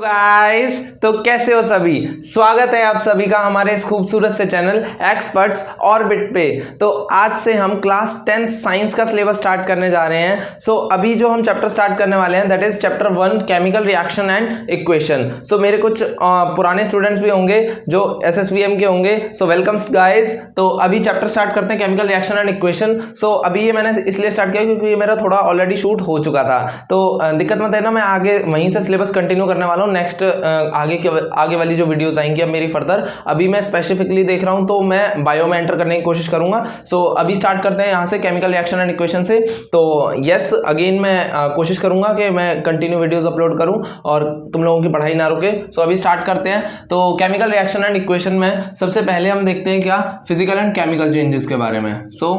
Guys, तो कैसे हो सभी। स्वागत है आप सभी का हमारे इस खूबसूरत से चैनल एक्सपर्ट्स ऑर्बिट पे। तो आज से हम क्लास 10 साइंस का सिलेबस स्टार्ट करने जा रहे हैं। सो अभी जो हम चैप्टर स्टार्ट करने वाले हैं that is chapter 1 chemical reaction and equation. So मेरे कुछ पुराने स्टूडेंट्स भी होंगे जो SSVM के होंगे। So welcome guys. तो अभी चैप्टर स्टार्ट करते हैं chemical reaction and equation. So अभी ये मैंने इसलिए स्टार्ट किया क्योंकि ये मेरा थोड़ा ऑलरेडी शूट हो चुका था। तो दिक्कत मत है ना, मैं आगे वहीं से सिलेबस कंटिन्यू करने वाला हूँ। नेक्स्ट आगे वाली जो वीडियोस आएंगी अब मेरी फर्दर, अभी मैं स्पेसिफिकली देख रहा हूं तो मैं बायो में एंटर करने की कोशिश करूंगा। सो अभी स्टार्ट करते हैं यहां से केमिकल रिएक्शन एंड इक्वेशन से। तो यस अगेन मैं कोशिश करूंगा कि मैं कंटिन्यू वीडियोस अपलोड करूं और तुम लोगों की पढ़ाई ना रुके। सो अभी स्टार्ट करते हैं। तो केमिकल रिएक्शन एंड इक्वेशन में सबसे पहले हम देखते हैं क्या, फिजिकल एंड केमिकल चेंजेस के बारे में। So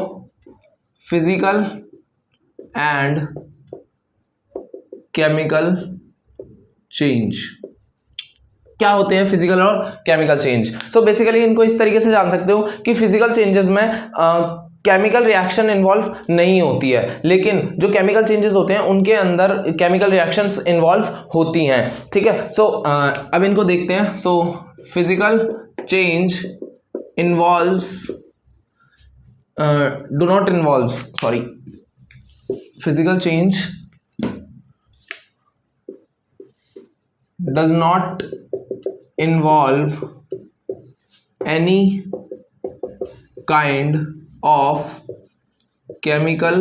physical and chemical change क्या होते हैं, फिजिकल और केमिकल चेंज। सो बेसिकली इनको इस तरीके से जान सकते हो कि फिजिकल चेंजेस में केमिकल रिएक्शन इन्वॉल्व नहीं होती है, लेकिन जो केमिकल चेंजेस होते हैं उनके अंदर केमिकल रिएक्शंस इन्वॉल्व होती हैं। ठीक है। सो अब इनको देखते हैं। सो physical change involves do not involves sorry physical change does not involve any kind of chemical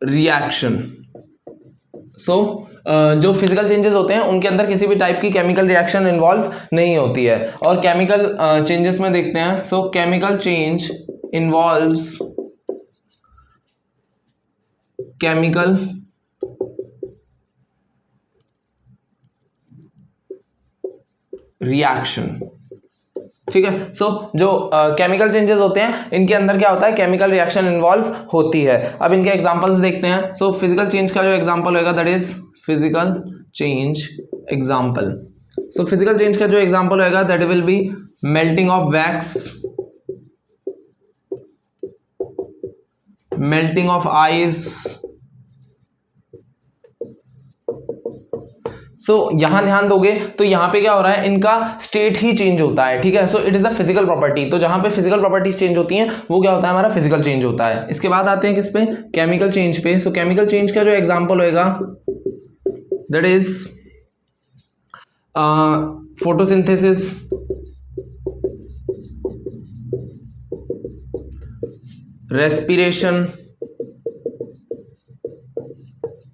reaction. So जो फिजिकल चेंजेस होते हैं उनके अंदर किसी भी टाइप की केमिकल रिएक्शन इन्वॉल्व नहीं होती है। और केमिकल चेंजेस में देखते हैं। सो chemical change involves chemical reaction. ठीक है। सो जो केमिकल चेंजेस होते हैं इनके अंदर क्या होता है, केमिकल रिएक्शन इन्वॉल्व होती है। अब इनके एग्जांपल्स देखते हैं। सो फिजिकल चेंज का जो एग्जांपल होगा that is physical change example. So physical change का जो एग्जांपल होगा that will be melting of wax, melting of ice. So यहां ध्यान दोगे तो यहां पे क्या हो रहा है, इनका स्टेट ही चेंज होता है। ठीक है। So it is a physical property. तो जहां पे फिजिकल प्रॉपर्टीज चेंज होती हैं वो क्या होता है, हमारा फिजिकल चेंज होता है। इसके बाद आते हैं किस पे, केमिकल चेंज पे। सो केमिकल चेंज का जो एग्जांपल होएगा दैट इज फोटोसिंथेसिस, रेस्पिरेशन।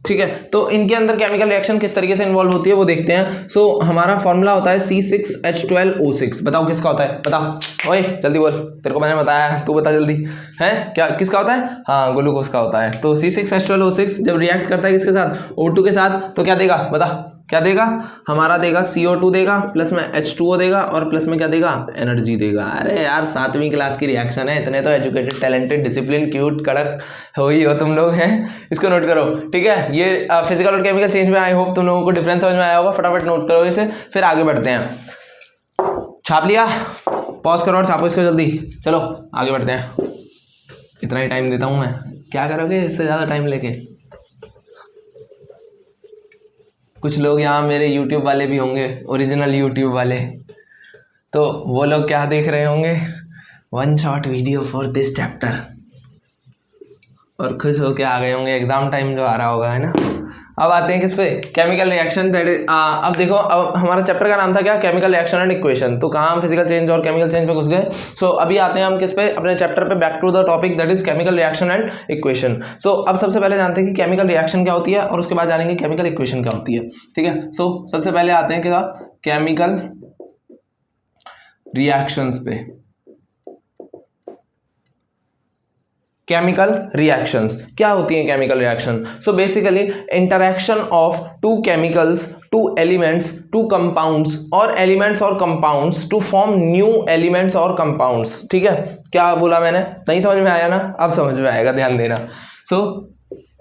ठीक है। तो इनके अंदर केमिकल रिएक्शन किस तरीके से इन्वॉल्व होती है वो देखते हैं। सो हमारा फॉर्मूला होता है C6H12O6। बताओ किसका होता है, बता। ओए जल्दी बोल, तेरे को मैंने बताया, तू बता जल्दी। है क्या, किसका होता है? हाँ, ग्लूकोज का होता है। तो C6H12O6 जब रिएक्ट करता है किसके साथ, O2 के साथ, तो क्या देगा, बता क्या देगा, हमारा देगा CO2 देगा, प्लस में H2O देगा और प्लस में क्या देगा, एनर्जी देगा। अरे यार 7वीं क्लास की रिएक्शन है, इतने तो एजुकेटेड, टैलेंटेड, डिसिप्लिन, क्यूट, कड़क हो ही हो तुम लोग हैं। इसको नोट करो। ठीक है। ये फिजिकल और केमिकल चेंज में आई होप तुम लोगों को डिफरेंस समझ में आया होगा। फटाफट नोट करो इसे, फिर आगे बढ़ते हैं। छाप लिया, पॉज करो और छापो इसको जल्दी। चलो आगे बढ़ते हैं। इतना ही टाइम देता हूं मैं, क्या करोगे इससे ज्यादा टाइम लेके। कुछ लोग यहाँ मेरे YouTube वाले भी होंगे, ओरिजिनल YouTube वाले, तो वो लोग क्या देख रहे होंगे, 1 short video for this chapter, और खुश होके आ गए होंगे। एग्जाम टाइम जो आ रहा होगा, है ना। अब आते हैं किस पे, केमिकल रिएक्शन। अब देखो, अब हमारा चैप्टर का नाम था क्या, केमिकल रिएक्शन एंड इक्वेशन। तो कहाँ हम फिजिकल चेंज और केमिकल चेंज पे घुस गए। सो अभी आते हैं हम किस पे, अपने चैप्टर पे, back to the topic that is chemical reaction and equation. So अब सबसे पहले जानते हैं कि केमिकल रिएक्शन क्या होती है और उसके बाद जानेंगे केमिकल इक्वेशन क्या होती है। ठीक है। सो सबसे पहले आते हैं क्या, केमिकल रिएक्शंस पे। केमिकल रिएक्शंस क्या होती हैं, chemical reaction. So basically interaction of two chemicals, two elements, two compounds, और एलिमेंट्स और compounds to form new elements और कंपाउंड्स। ठीक है। क्या बोला मैंने, नहीं समझ में आया ना, अब समझ में आएगा, ध्यान देना। So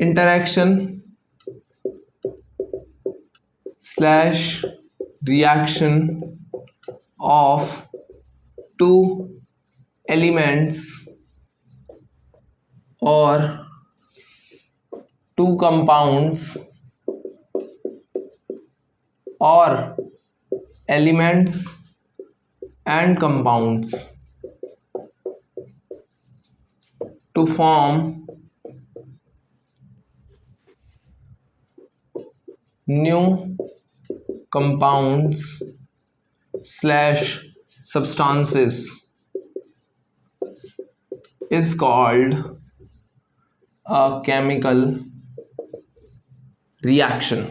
interaction slash reaction of two elements और two compounds or elements and compounds to form new compounds / substances is called a chemical reaction.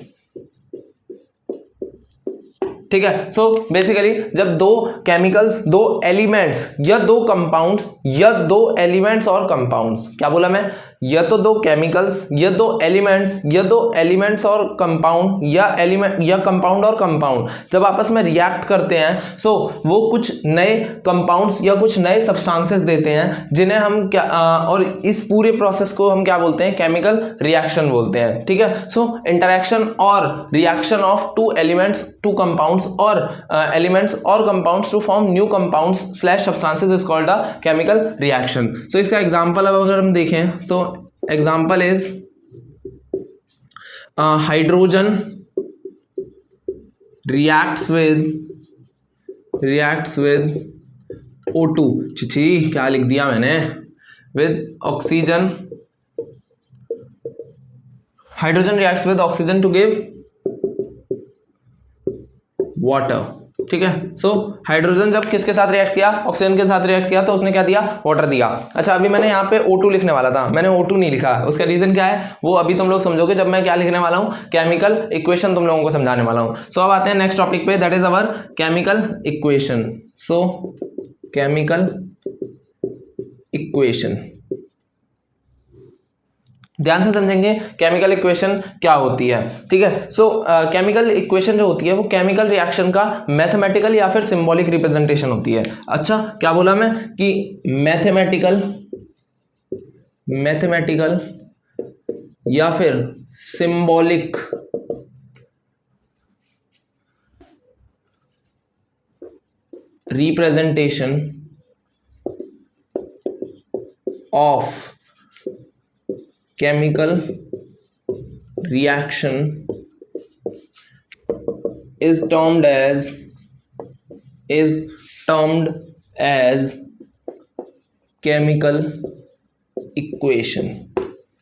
ठीक है. सो बेसिकली जब दो केमिकल्स, दो एलिमेंट्स या दो कंपाउंड्स या दो एलिमेंट्स और कंपाउंड्स, क्या बोला मैं, या तो दो केमिकल्स या दो एलिमेंट्स या दो एलिमेंट्स और कंपाउंड या एलिमेंट या कंपाउंड और कंपाउंड जब आपस में रिएक्ट करते हैं, सो वो कुछ नए कंपाउंड्स या कुछ नए सब्सटेंसेस देते हैं जिन्हें हम क्या और इस पूरे प्रोसेस को हम क्या बोलते हैं, केमिकल रिएक्शन बोलते हैं. ठीक है. सो इंटरेक्शन और reaction of two elements, two compounds और एलिमेंट्स और compounds to form new compounds / substances is called a chemical reaction. So इसका एग्जांपल अब अगर हम देखें, so example is hydrogen reacts with O2, छी क्या लिख दिया मैंने, with oxygen. Hydrogen reacts with oxygen to give water. ठीक है. सो हाइड्रोजन जब किसके साथ रिएक्ट किया, ऑक्सीजन के साथ रिएक्ट किया, तो उसने क्या दिया, वाटर दिया. अच्छा, अभी मैंने यहाँ पे O2 लिखने वाला था, मैंने O2 नहीं लिखा. उसका रीजन क्या है वो अभी तुम लोग समझोगे जब मैं क्या लिखने वाला हूँ, केमिकल इक्वेशन तुम लोगों को समझाने वाला हूँ. सो अब आते हैं नेक्स्ट टॉपिक पे, that is our chemical equation. So chemical equation ध्यान से समझेंगे केमिकल इक्वेशन क्या होती है. ठीक है. सो केमिकल इक्वेशन जो होती है वो केमिकल रिएक्शन का मैथमेटिकल या फिर सिंबॉलिक रिप्रेजेंटेशन होती है. अच्छा, क्या बोला मैं कि मैथमेटिकल या फिर symbolic representation of chemical reaction is termed as chemical equation.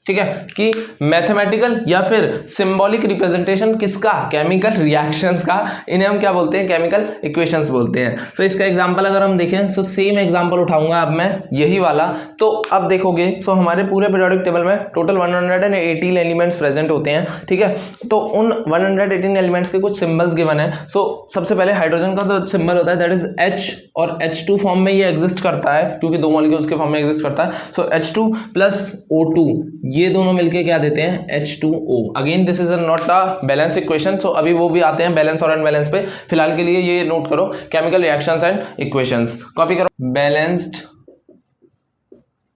ठीक है. कि मैथमेटिकल या फिर सिंबॉलिक रिप्रेजेंटेशन किसका, केमिकल रिएक्शंस का, इन्हें हम क्या बोलते हैं, केमिकल इक्वेशंस बोलते हैं. सो इसका एग्जांपल अगर हम देखें, सो सेम एग्जांपल उठाऊंगा अब मैं यही वाला. तो अब देखोगे, सो हमारे पूरे पीरियोडिक टेबल में टोटल 118 एलिमेंट्स प्रेजेंट होते हैं. ठीक है. तो उन 118 एलिमेंट्स के कुछ सिंबल्स गिवन है. सो सबसे पहले हाइड्रोजन का तो सिंबल होता है दैट इज H, और H2 फॉर्म में ये एग्जिस्ट करता है क्योंकि दो मॉलिक्यूल्स के फॉर्म में एग्जिस्ट करता है. सो H2 प्लस O2, ये दोनों मिलके क्या देते हैं, H2O. Again this is not a balance equation. So अभी वो भी आते हैं बैलेंस और अनबैलेंस पे. फिलहाल के लिए ये नोट करो, chemical reactions and equations copy करो. Balanced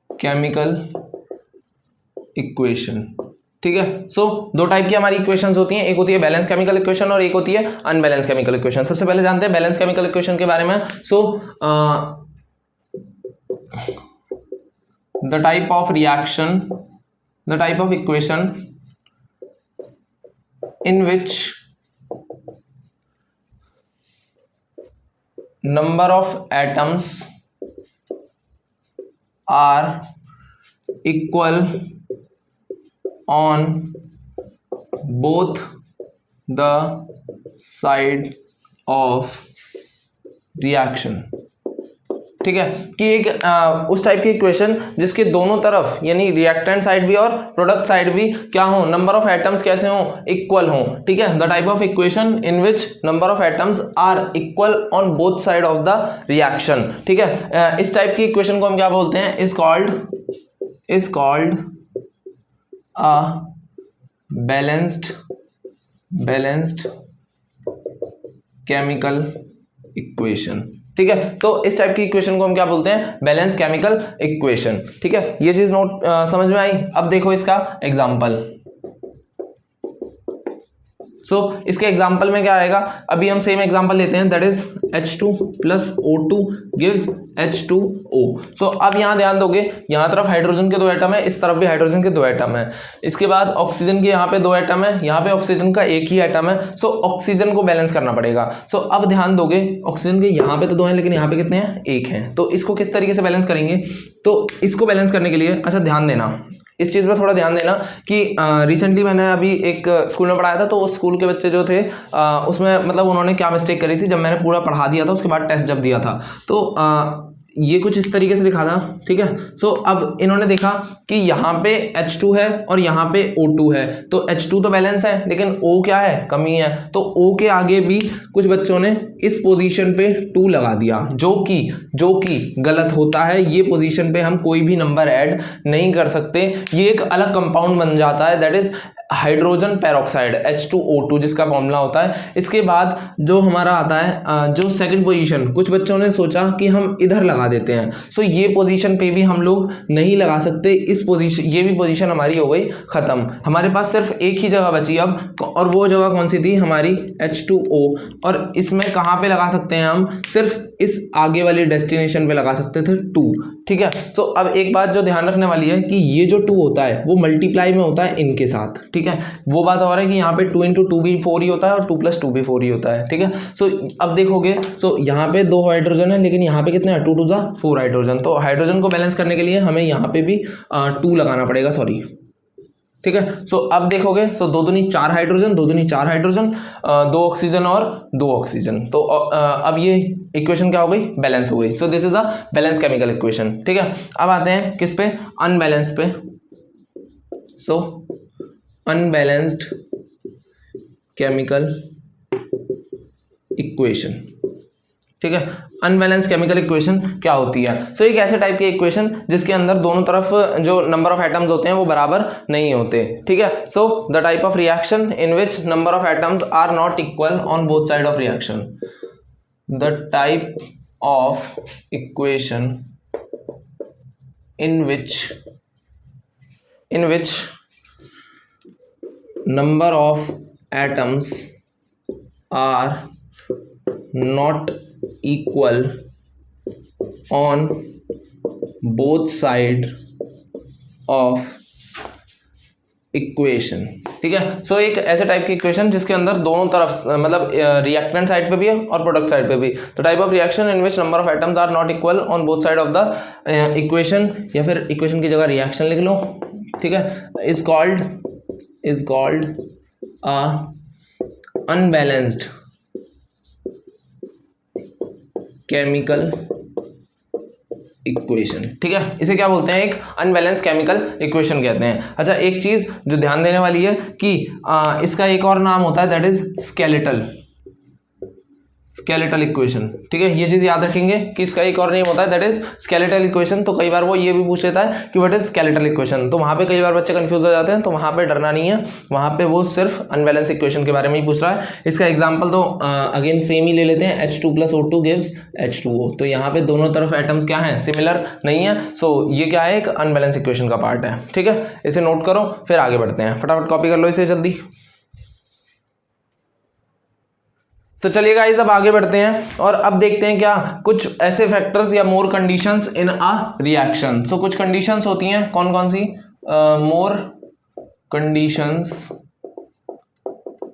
chemical equation. ठीक है. सो दो टाइप की हमारी इक्वेशंस होती हैं, एक होती है बैलेंस केमिकल इक्वेशन और एक होती है अनबैलेंस केमिकल इक्वेशन. सबसे पहले जानते हैं बैलेंस केमिकल इक्वेशन के बारे में. सो the type of equation in which number of atoms are equal on both the side of reaction. ठीक है. कि एक उस टाइप की इक्वेशन जिसके दोनों तरफ यानी रिएक्टेंट साइड भी और प्रोडक्ट साइड भी क्या हो, नंबर ऑफ एटम्स कैसे हो, इक्वल हो. ठीक है. The type of equation in which number of atoms are equal on both side of the reaction. ठीक है. इस टाइप की इक्वेशन को हम क्या बोलते हैं, is called a balanced chemical equation. ठीक है. तो इस टाइप की इक्वेशन को हम क्या बोलते हैं, बैलेंस केमिकल इक्वेशन. ठीक है. ये चीज नोट समझ में आई. अब देखो इसका एग्जांपल. सो इसके एग्जांपल में क्या आएगा, अभी हम सेम एग्जांपल लेते हैं, that is H2 plus O2 gives H2O। सो अब यहाँ ध्यान दोगे, यहाँ तरफ हाइड्रोजन के 2 एटम है, इस तरफ भी हाइड्रोजन के 2 एटम है। इसके बाद ऑक्सीजन के यहाँ पे 2 एटम है, यहाँ पे ऑक्सीजन का एक ही एटम है। सो ऑक्सीजन को बैलेंस करना पड़ेगा। सो अब ध्यान दोगे, ऑक्सीजन के यहाँ पे तो 2 हैं लेकिन यहाँ पे कितने हैं, 1 हैं। तो इसको किस तरीके से बैलेंस करेंगे, तो इसको बैलेंस करने के लिए, अच्छा ध्यान देना इस चीज़ में, थोड़ा ध्यान देना कि रिसेंटली मैंने अभी एक स्कूल में पढ़ाया था, तो उस स्कूल के बच्चे जो थे उसमें मतलब उन्होंने क्या मिस्टेक करी थी, जब मैंने पूरा पढ़ा दिया था उसके बाद टेस्ट जब दिया था तो ये कुछ इस तरीके से लिखा था, ठीक है। सो अब इन्होंने देखा कि यहाँ पे H2 है और यहाँ पे O2 है, तो H2 तो बैलेंस है लेकिन O क्या है, कमी है। तो O के आगे भी कुछ बच्चों ने इस पोजीशन पे 2 लगा दिया, जो कि गलत होता है। ये पोजीशन पे हम कोई भी नंबर ऐड नहीं कर सकते, ये एक अलग कंपाउंड बन जाता है, that is hydrogen peroxide H2O2 जिसका फॉर्मूला होता है। इसके बाद जो हमारा आता है जो सेकंड पोजीशन, कुछ बच्चों ने सोचा कि हम इधर लगा देते हैं। सो ये पोजीशन पे भी हम लोग नहीं लगा सकते, इस पोजीशन, ये भी पोजीशन हमारी हो गई खत्म। हमारे पास सिर्फ एक ही जगह बची अब, और वो जगह कौन सी थी, हमारी H2O। और इसमें कहाँ पे लगा सकते हैं हम, सिर्फ इस आगे वाली डेस्टिनेशन पे लगा सकते थे 2, ठीक है। तो अब एक बात जो ध्यान रखने वाली है कि ये जो 2 होता है वो मल्टीप्लाई में होता है इनके साथ, ठीक है। वो बात और है कि यहाँ पे 2 × 2 भी 4 ही होता है और 2 + 2 भी 4 ही होता है, ठीक है। सो अब देखोगे, सो यहाँ पे 2 हाइड्रोजन है लेकिन यहाँ पे कितने हैं, 2 × 2 = 4 हाइड्रोजन। तो हाइड्रोजन को बैलेंस करने के लिए हमें यहाँ पे भी 2 लगाना पड़ेगा, सॉरी, ठीक है। सो अब देखोगे, सो 2 दूनी 4 हाइड्रोजन, 2 दूनी 4 हाइड्रोजन, 2 ऑक्सीजन और 2 ऑक्सीजन। तो अब ये इक्वेशन क्या हो गई, बैलेंस हो गई। So this is a balance chemical equation, ठीक है। अब आते हैं किस पे, अनबैलेंस पे। सो अनबैलेंस्ड केमिकल इक्वेशन, ठीक है। अनबैलेंस केमिकल इक्वेशन क्या होती है, सो एक ऐसे टाइप की इक्वेशन जिसके अंदर दोनों तरफ जो नंबर ऑफ एटम्स होते हैं वो बराबर नहीं होते, ठीक है। So the type of reaction in which number of atoms are not equal on both side of reaction, the type of equation in which number of atoms are not equal on both side of equation, ठीक है। सो एक ऐसे type की equation जिसके अंदर दोनों तरफ मतलब रिएक्टेंट साइड पे भी है और प्रोडक्ट साइड पे भी। तो type of reaction in which number of atoms are not equal on both side of the equation, या फिर इक्वेशन की जगह रिएक्शन लिख लो, ठीक है, is called a unbalanced chemical equation, ठीक है। इसे क्या बोलते हैं, एक अनबैलेंस केमिकल इक्वेशन कहते हैं। अच्छा, एक चीज जो ध्यान देने वाली है कि इसका एक और नाम होता है, दैट इज स्केलेटल इक्वेशन, ठीक है। ये चीज याद रखेंगे कि इसका एक और नेम होता है, दैट इज स्केलेटल इक्वेशन। तो कई बार वो ये भी पूछ लेता है कि व्हाट इज स्केलेटल इक्वेशन, तो वहां पे कई बार बच्चे कंफ्यूज हो जाते हैं, तो वहां पे डरना नहीं है, वहां पे वो सिर्फ अनबैलेंस इक्वेशन के बारे में ही पूछ रहा है। इसका एग्जांपल तो अगेन सेम ही ले लेते हैं, H2 + O2 गिव्स H2O। तो यहाँ पे दोनों तरफ एटम्स क्या है, सिमिलर नहीं है। सो ये क्या है, एक अनबैलेंस इक्वेशन का पार्ट है, ठीक है। इसे नोट करो, फिर आगे बढ़ते हैं, फटाफट कॉपी कर लो इसे जल्दी। तो चलिए गाइस, अब आगे बढ़ते हैं और अब देखते हैं क्या कुछ ऐसे फैक्टर्स या मोर कंडीशंस इन अ रिएक्शन। सो कुछ कंडीशंस होती हैं, कौन कौन सी, मोर कंडीशंस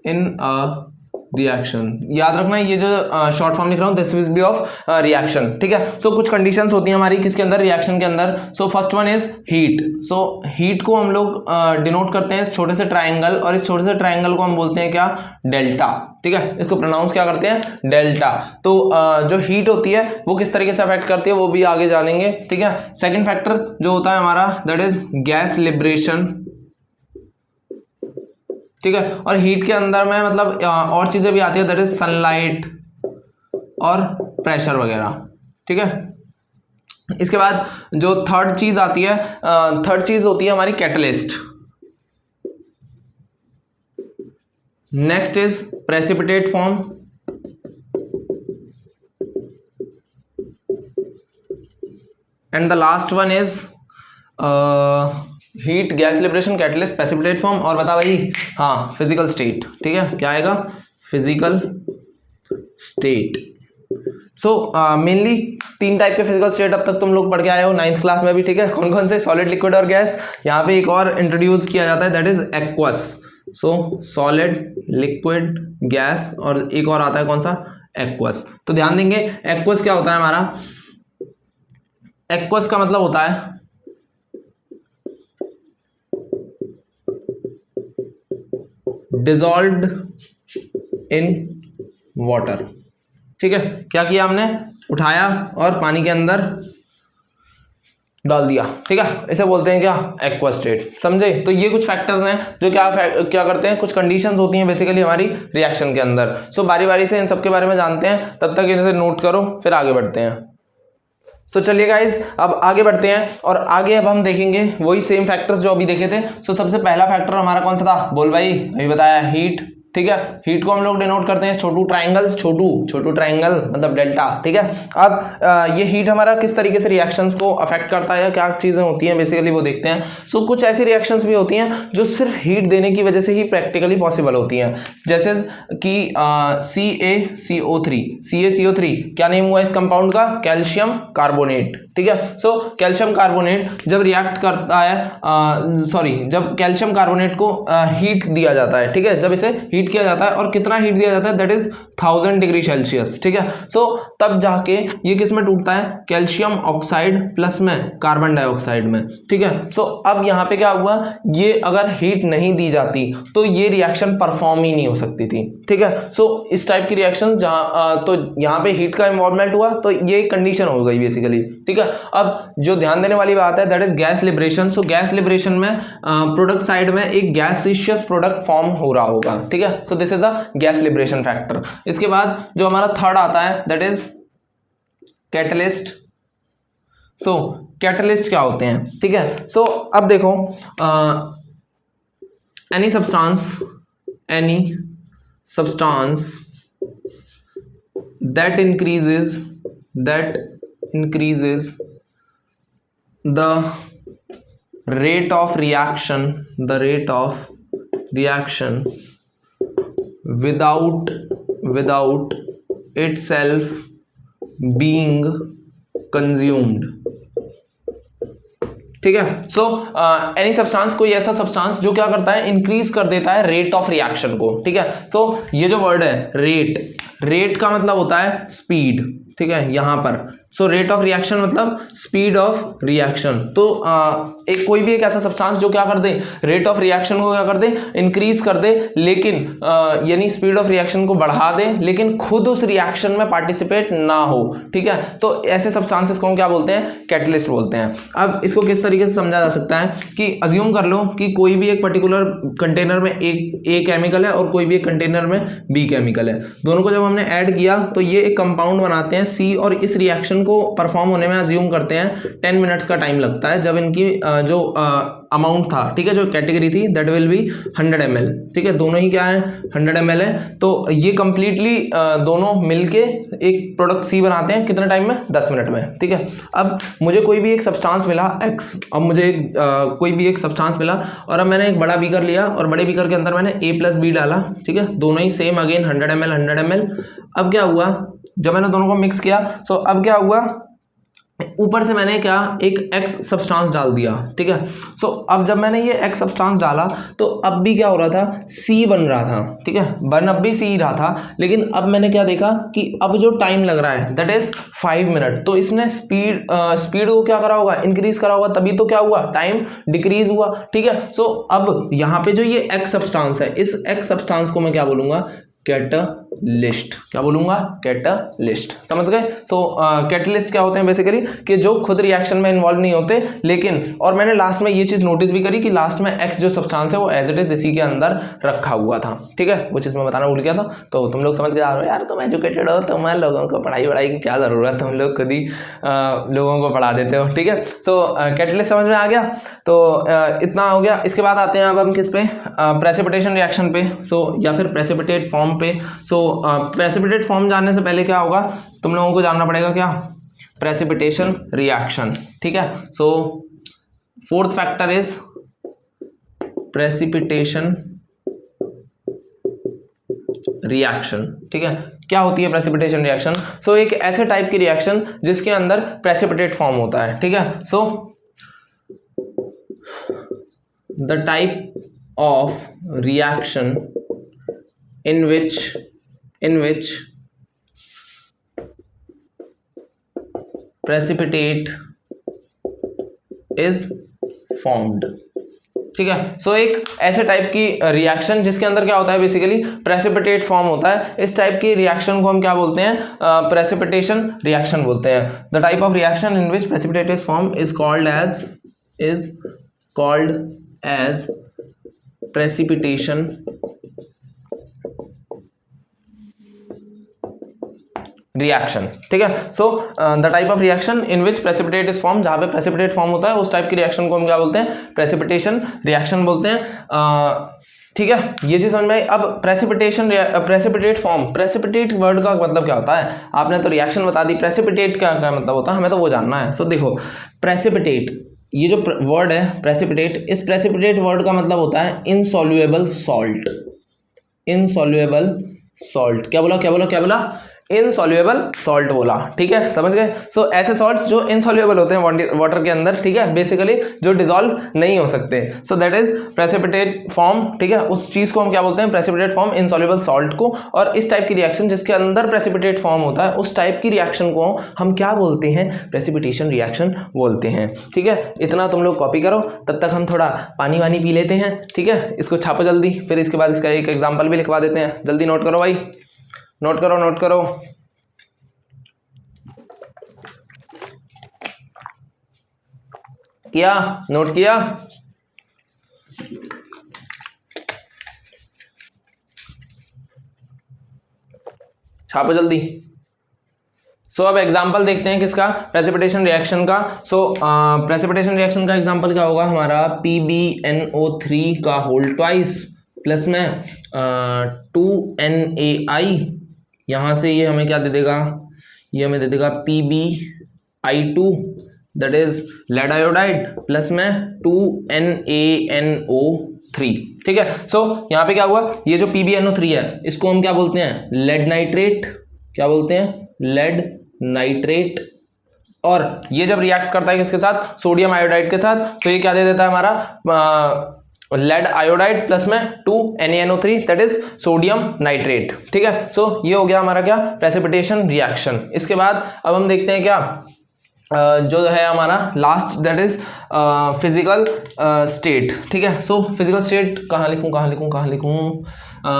इन अ रिएक्शन। याद रखना ये जो शॉर्ट फॉर्म लिख रहा हूं, this will be of reaction, ठीक है। सो कुछ कंडीशंस होती हैं हमारी किसके अंदर, रिएक्शन के अंदर। So first one is heat. So heat को हम लोग डिनोट करते हैं इस छोटे से ट्राइंगल, और इस छोटे से ट्राइंगल को हम बोलते हैं क्या, डेल्टा, ठीक है। इसको प्रोनाउंस क्या करते हैं, डेल्टा। तो जो हीट होती है वो किस तरीके से अफेक्ट करती है वो भी आगे जानेंगे, ठीक है। सेकेंड फैक्टर जो होता है हमारा, दैट इज गैस लिबरेशन, ठीक है। और हीट के अंदर में मतलब और चीजें भी आती है, दैट इज सनलाइट और प्रेशर वगैरह, ठीक है। इसके बाद जो थर्ड चीज आती है, थर्ड चीज होती है हमारी catalyst. Next is precipitate form, and the last one is heat, gas liberation, catalyst, precipitate form और बता भाई, हाँ फिजिकल स्टेट। ठीक है, क्या आएगा? Physical state. So mainly 3 type के फिजिकल स्टेट अब तक तुम लोग पढ़ के आए हो 9th क्लास में भी। ठीक है, कौन कौन से? सॉलिड, लिक्विड और गैस। यहाँ पे एक और इंट्रोड्यूस किया जाता है, that is aqueous. So solid, liquid, gas और एक और आता है कौन सा? एक्वस। तो ध्यान देंगे एक्वस क्या होता है हमारा। एक्वस का मतलब होता है डिसॉल्व्ड इन वाटर। ठीक है, क्या किया हमने? उठाया और पानी के अंदर डाल दिया। ठीक है, इसे बोलते हैं क्या? Aqueous state. समझे? तो ये कुछ फैक्टर्स हैं जो क्या करते हैं, कुछ कंडीशंस होती हैं बेसिकली हमारी रिएक्शन के अंदर। सो बारी बारी से इन सब के बारे में जानते हैं, तब तक इसे नोट करो, फिर आगे बढ़ते हैं। तो चलिए गाइज अब आगे बढ़ते हैं और आगे अब हम देखेंगे वही सेम फैक्टर्स जो अभी देखे थे। सो सबसे पहला फैक्टर हमारा कौन सा था? बोल भाई, अभी बताया, हीट। ठीक है, हीट को हम लोग डिनोट करते हैं छोटू ट्राइंगल, छोटू ट्राइंगल मतलब डेल्टा। ठीक है, अब ये हीट हमारा किस तरीके से रिएक्शंस को अफेक्ट करता है, क्या चीजें होती हैं बेसिकली वो देखते हैं। सो कुछ ऐसी रिएक्शंस भी होती हैं जो सिर्फ हीट देने की वजह से ही प्रैक्टिकली पॉसिबल होती हैं, जैसे कि CaCO3। CaCO3 क्या नेम हुआ इस कंपाउंड का? Calcium carbonate. ठीक है, सो कैल्शियम कार्बोनेट जब रिएक्ट करता है, जब कैल्शियम कार्बोनेट को हीट दिया जाता है, ठीक है, जब इसे हीट किया जाता है और कितना हीट दिया जाता है? That is 1000 degree Celsius. ठीक है, सो तब जाके ये किस में टूटता है? कैल्शियम ऑक्साइड प्लस में कार्बन डाइऑक्साइड में। ठीक है, सो अब यहाँ पे क्या हुआ, ये अगर हीट नहीं दी जाती तो ये रिएक्शन परफॉर्म ही नहीं हो सकती थी। ठीक है, सो इस टाइप की रिएक्शन जहाँ तो यहाँ पे हीट का इन्वॉल्वमेंट हुआ तो ये कंडीशन हो गई बेसिकली। ठीक है, अब जो ध्यान देने वाली बात है that is gas liberation. So gas liberation में प्रोडक्ट साइड में एक गैसियस प्रोडक्ट फॉर्म हो रहा होगा। ठीक है, so this is a gas liberation factor. इसके बाद जो हमारा थर्ड आता है that is catalyst. So catalyst क्या होते हैं? ठीक है, सो अब देखो, any substance that increases the rate of reaction without itself being consumed। ठीक है, सो एनी सब्सटेंस, कोई ऐसा सब्सटेंस जो क्या करता है? इंक्रीज कर देता है रेट ऑफ रिएक्शन को। ठीक है, सो ये जो वर्ड है रेट का मतलब होता है स्पीड। ठीक है, यहां पर सो रेट ऑफ रिएक्शन मतलब स्पीड ऑफ रिएक्शन। तो कोई भी एक ऐसा सब्सटेंस जो क्या कर दे? रेट ऑफ रिएक्शन को क्या कर दे? इंक्रीज कर दे, लेकिन यानी स्पीड ऑफ रिएक्शन को बढ़ा दे, लेकिन खुद उस रिएक्शन में पार्टिसिपेट ना हो। ठीक है, तो ऐसे सब्सटेंसेस को हम क्या बोलते हैं? कैटलिस्ट बोलते हैं। अब इसको किस तरीके से समझा जा सकता है कि अज्यूम कर लो कि कोई भी एक पर्टिकुलर कंटेनर में ए केमिकल है और कोई भी एक कंटेनर में बी केमिकल है। दोनों को जब हमने ऐड किया तो ये एक कंपाउंड बनाते हैं सी, और इस रिएक्शन को परफॉर्म होने में अज्यूम करते हैं 10 मिनट्स का टाइम लगता है, जब इनकी जो अमाउंट था, ठीक है, जो कैटेगरी थी दैट विल बी 100 ml। ठीक है, दोनों ही क्या है? 100 ml है। तो ये कंप्लीटली दोनों मिलके एक प्रोडक्ट सी बनाते हैं कितने टाइम में? 10 मिनट में। ठीक है, अब मुझे कोई भी एक सब्सटेंस मिला एक्स, अब मुझे कोई भी एक सब्सटेंस मिला और अब मैंने एक बड़ा बीकर लिया और बड़े बीकर के अंदर मैंने A+B डाला। ठीक है, दोनों ही सेम अगेन 100 ml। अब क्या हुआ, जब मैंने दोनों को मिक्स किया सो अब क्या हुआ, ऊपर से मैंने क्या एक एक्स सब्सटेंस डाल दिया। ठीक है, सो अब जब मैंने ये एक्स सब्सटेंस डाला तो अब भी क्या हो रहा था? सी बन रहा था। ठीक है, बन अब भी सी रहा था, लेकिन अब मैंने क्या देखा कि अब जो टाइम लग रहा है दैट इज 5 मिनट। तो इसने स्पीड को क्या करा होगा? इंक्रीज करा होगा, तभी तो क्या हुआ? टाइम डिक्रीज हुआ। ठीक है, सो अब यहाँ पे जो ये एक्स सब्सटेंस है, इस एक्स सब्सटेंस को मैं क्या बोलूंगा? कैटलिस्ट। क्या बोलूंगा? कैटलिस्ट। समझ गए? तो कैटलिस्ट क्या होते हैं बेसिकली कि जो खुद रिएक्शन में इन्वॉल्व नहीं होते, लेकिन, और मैंने लास्ट में ये चीज नोटिस भी करी कि लास्ट में एक्स जो सब्सटेंस है वो एज इट इज इसी के अंदर रखा हुआ था। ठीक है, वो चीज मैं बताना भूल गया था। तो तुम लोग समझ के जा रहे हो यार, तुम एजुकेटेड हो, तो मैं लोगों को पढ़ाई की क्या जरूरत, तुम लोग खुद ही लोगों को पढ़ा देते हो। ठीक है, सो कैटलिस्ट समझ में आ गया। तो इतना हो गया। इसके बाद आते हैं अब हम किस पे? प्रेसिपिटेशन रिएक्शन पे, सो या फिर प्रेसिपिटेट फॉर्म पे। सो प्रेसिपिटेट फॉर्म जानने से पहले क्या होगा, तुम लोगों को जानना पड़ेगा क्या? Precipitation reaction. ठीक है, so fourth factor is precipitation reaction. ठीक है, क्या होती है प्रेसिपिटेशन रिएक्शन? सो एक ऐसे टाइप की रिएक्शन जिसके अंदर प्रेसिपिटेट फॉर्म होता है। ठीक है, so the type of reaction in which precipitate is formed। ठीक है, सो एक ऐसे टाइप की रिएक्शन जिसके अंदर क्या होता है, बेसिकली प्रेसिपिटेट फॉर्म होता है। इस टाइप की रिएक्शन को हम क्या बोलते हैं? प्रेसिपिटेशन रिएक्शन बोलते हैं। The type of reaction in which precipitate is form is called as precipitation reaction. ठीक है, so the type of reaction in which precipitate is form, जहां पे प्रेसिपिटेट फॉर्म होता है उस टाइप की रिएक्शन को हम क्या बोलते हैं? प्रेसिपिटेशन रिएक्शन बोलते हैं। ठीक है, ये चीज समझ में आई। अब प्रेसिपिटेट फॉर्म, प्रेसिपिटेट वर्ड का मतलब क्या होता है? आपने तो रिएक्शन बता दी, प्रेसिपिटेट का क्या मतलब होता है हमें तो वो जानना है। सो देखो, प्रेसिपिटेट, ये जो वर्ड है प्रेसिपिटेट, इस प्रेसिपिटेट वर्ड का मतलब होता है इनसॉल्युएबल सॉल्ट। इनसॉल्युएबल सॉल्ट, क्या बोला? इनसॉल्युएबल सॉल्ट बोला। ठीक है, समझ गए? सो ऐसे सॉल्ट्स जो इनसॉल्युएबल होते हैं वाटर के अंदर, ठीक है, बेसिकली जो डिसॉल्व नहीं हो सकते। सो दैट इज प्रेसिपिटेट फॉर्म। ठीक है, उस चीज को हम क्या बोलते हैं? प्रेसिपिटेट फॉर्म, इनसॉल्युएबल सॉल्ट को। और इस टाइप की रिएक्शन जिसके अंदर प्रेसिपिटेट फॉर्म होता है उस टाइप की रिएक्शन को हम क्या बोलते हैं? प्रेसिपिटेशन रिएक्शन बोलते हैं। ठीक है, इतना तुम लोग कॉपी करो, तब तक हम थोड़ा पानी वानी पी लेते हैं। ठीक है, इसको छापो जल्दी, फिर इसके बाद इसका एक एग्जाम्पल भी लिखवा देते हैं। जल्दी नोट करो भाई, नोट करो। किया? नोट किया? छापो जल्दी। सो अब एग्जांपल देखते हैं किसका? प्रेसिपिटेशन रिएक्शन का। सो प्रेसिपिटेशन रिएक्शन का एग्जांपल क्या होगा हमारा? PbNO3 का होल ट्वाइस प्लस में 2NaI, यहाँ से ये हमें क्या दे देगा? ये हमें दे देगा PbI2 that is lead iodide plus में 2NaNO3। ठीक है, सो यहाँ पे क्या हुआ? ये जो PbNO3 है इसको हम क्या बोलते हैं? Lead nitrate. क्या बोलते हैं? Lead nitrate. और ये जब रिएक्ट करता है किसके साथ? सोडियम आयोडाइड के साथ, तो ये क्या दे देता है हमारा? लेड आयोडाइड प्लस में 2NaNO3 that is sodium nitrate. ठीक है, सो ये हो गया हमारा क्या? Precipitation reaction. इसके बाद अब हम देखते हैं क्या जो है हमारा last, that is physical state. ठीक है, सो फिजिकल स्टेट कहाँ लिखूं?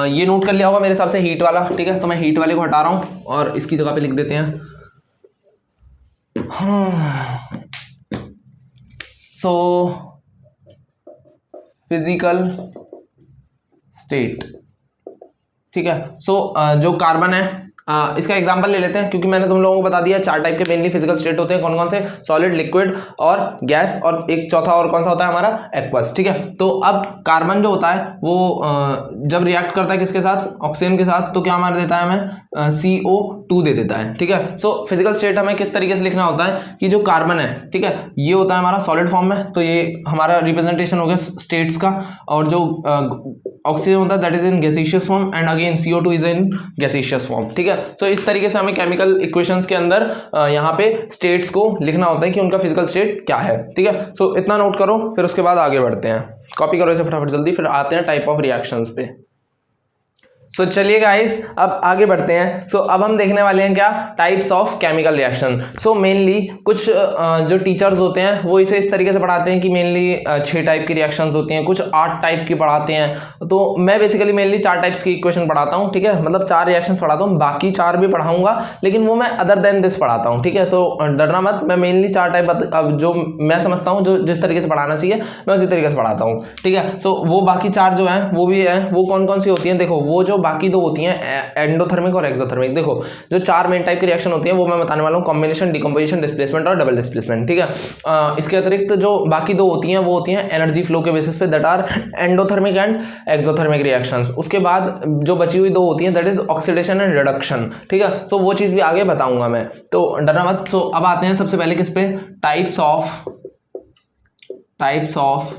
ये नोट कर लिया होगा मेरे हिसाब से, हीट वाला। ठीक है, तो मैं हीट वाले को हटा रहा हूँ और इसकी जगह पे लिख देते हैं। So physical state. ठीक है, सो जो कार्बन है इसका एग्जांपल ले लेते हैं, क्योंकि मैंने तुम लोगों को बता दिया 4 टाइप के मेनली फिजिकल स्टेट होते हैं। कौन कौन से? सॉलिड, लिक्विड और गैस, और एक चौथा और कौन सा होता है हमारा? एक्वस। ठीक है, तो अब कार्बन जो होता है वो जब रिएक्ट करता है किसके साथ? ऑक्सीजन के साथ, तो क्या हमारा देता है हमें? CO2 दे देता है। ठीक है, सो फिजिकल स्टेट हमें किस तरीके से लिखना होता है कि जो कार्बन है, ठीक है, ये होता है हमारा सॉलिड फॉर्म में, तो ये हमारा रिप्रेजेंटेशन हो गया स्टेट्स का। और जो ऑक्सीजन होता है that is in gaseous form, and again CO2 is in gaseous form. ठीक है, सो इस तरीके से हमें केमिकल इक्वेशंस के अंदर यहाँ पे स्टेट्स को लिखना होता है कि उनका फिजिकल स्टेट क्या है। ठीक है, सो इतना नोट करो, फिर उसके बाद आगे बढ़ते हैं। कॉपी करो इसे फटाफट जल्दी, फिर आते हैं टाइप ऑफ रिएक्शंस पे। सो चलिए गाइस, अब आगे बढ़ते हैं। सो अब हम देखने वाले हैं क्या? Types of chemical reaction. So mainly कुछ जो टीचर्स होते हैं वो इसे इस तरीके से पढ़ाते हैं कि मेनली 6 टाइप की रिएक्शंस होती हैं, कुछ 8 टाइप की पढ़ाते हैं। तो मैं बेसिकली मेनली 4 टाइप्स की इक्वेशन पढ़ाता हूँ। ठीक है, मतलब 4 रिएक्शंस पढ़ाता हूँ, बाकी 4 भी पढ़ाऊंगा, लेकिन वो मैं अदर देन दिस पढ़ाता हूँ। ठीक है, तो डरना मत, मैं मेनली 4 टाइप अब जो मैं समझता हूँ जो जिस तरीके से पढ़ाना चाहिए मैं उसी तरीके से पढ़ाता हूँ। ठीक है, सो वो बाकी 4 जो हैं वो भी है, वो कौन कौन सी होती हैं? देखो, वो जो बाकी 2 होती हैं एंडोथर्मिक और एक्सोथर्मिक। देखो, जो 4 मेन टाइप की रिएक्शन होती है वो मैं बताने वाला हूँ, कॉम्बिनेशन, डिकम्पोजिशन, डिस्प्लेसमेंट और डबल डिस्प्लेसमेंट। ठीक है, इसके अतिरिक्त जो बाकी 2 होती हैं वो होती हैं एनर्जी फ्लो के बेसिस पे, that are endothermic and exothermic reactions. उसके बाद जो बची हुई 2 होती हैं that is oxidation and reduction. ठीक है, सो वो चीज़ भी आगे बताऊंगा मैं, तो डरना मत। सो अब आते हैं सबसे पहले किस पे? टाइप्स ऑफ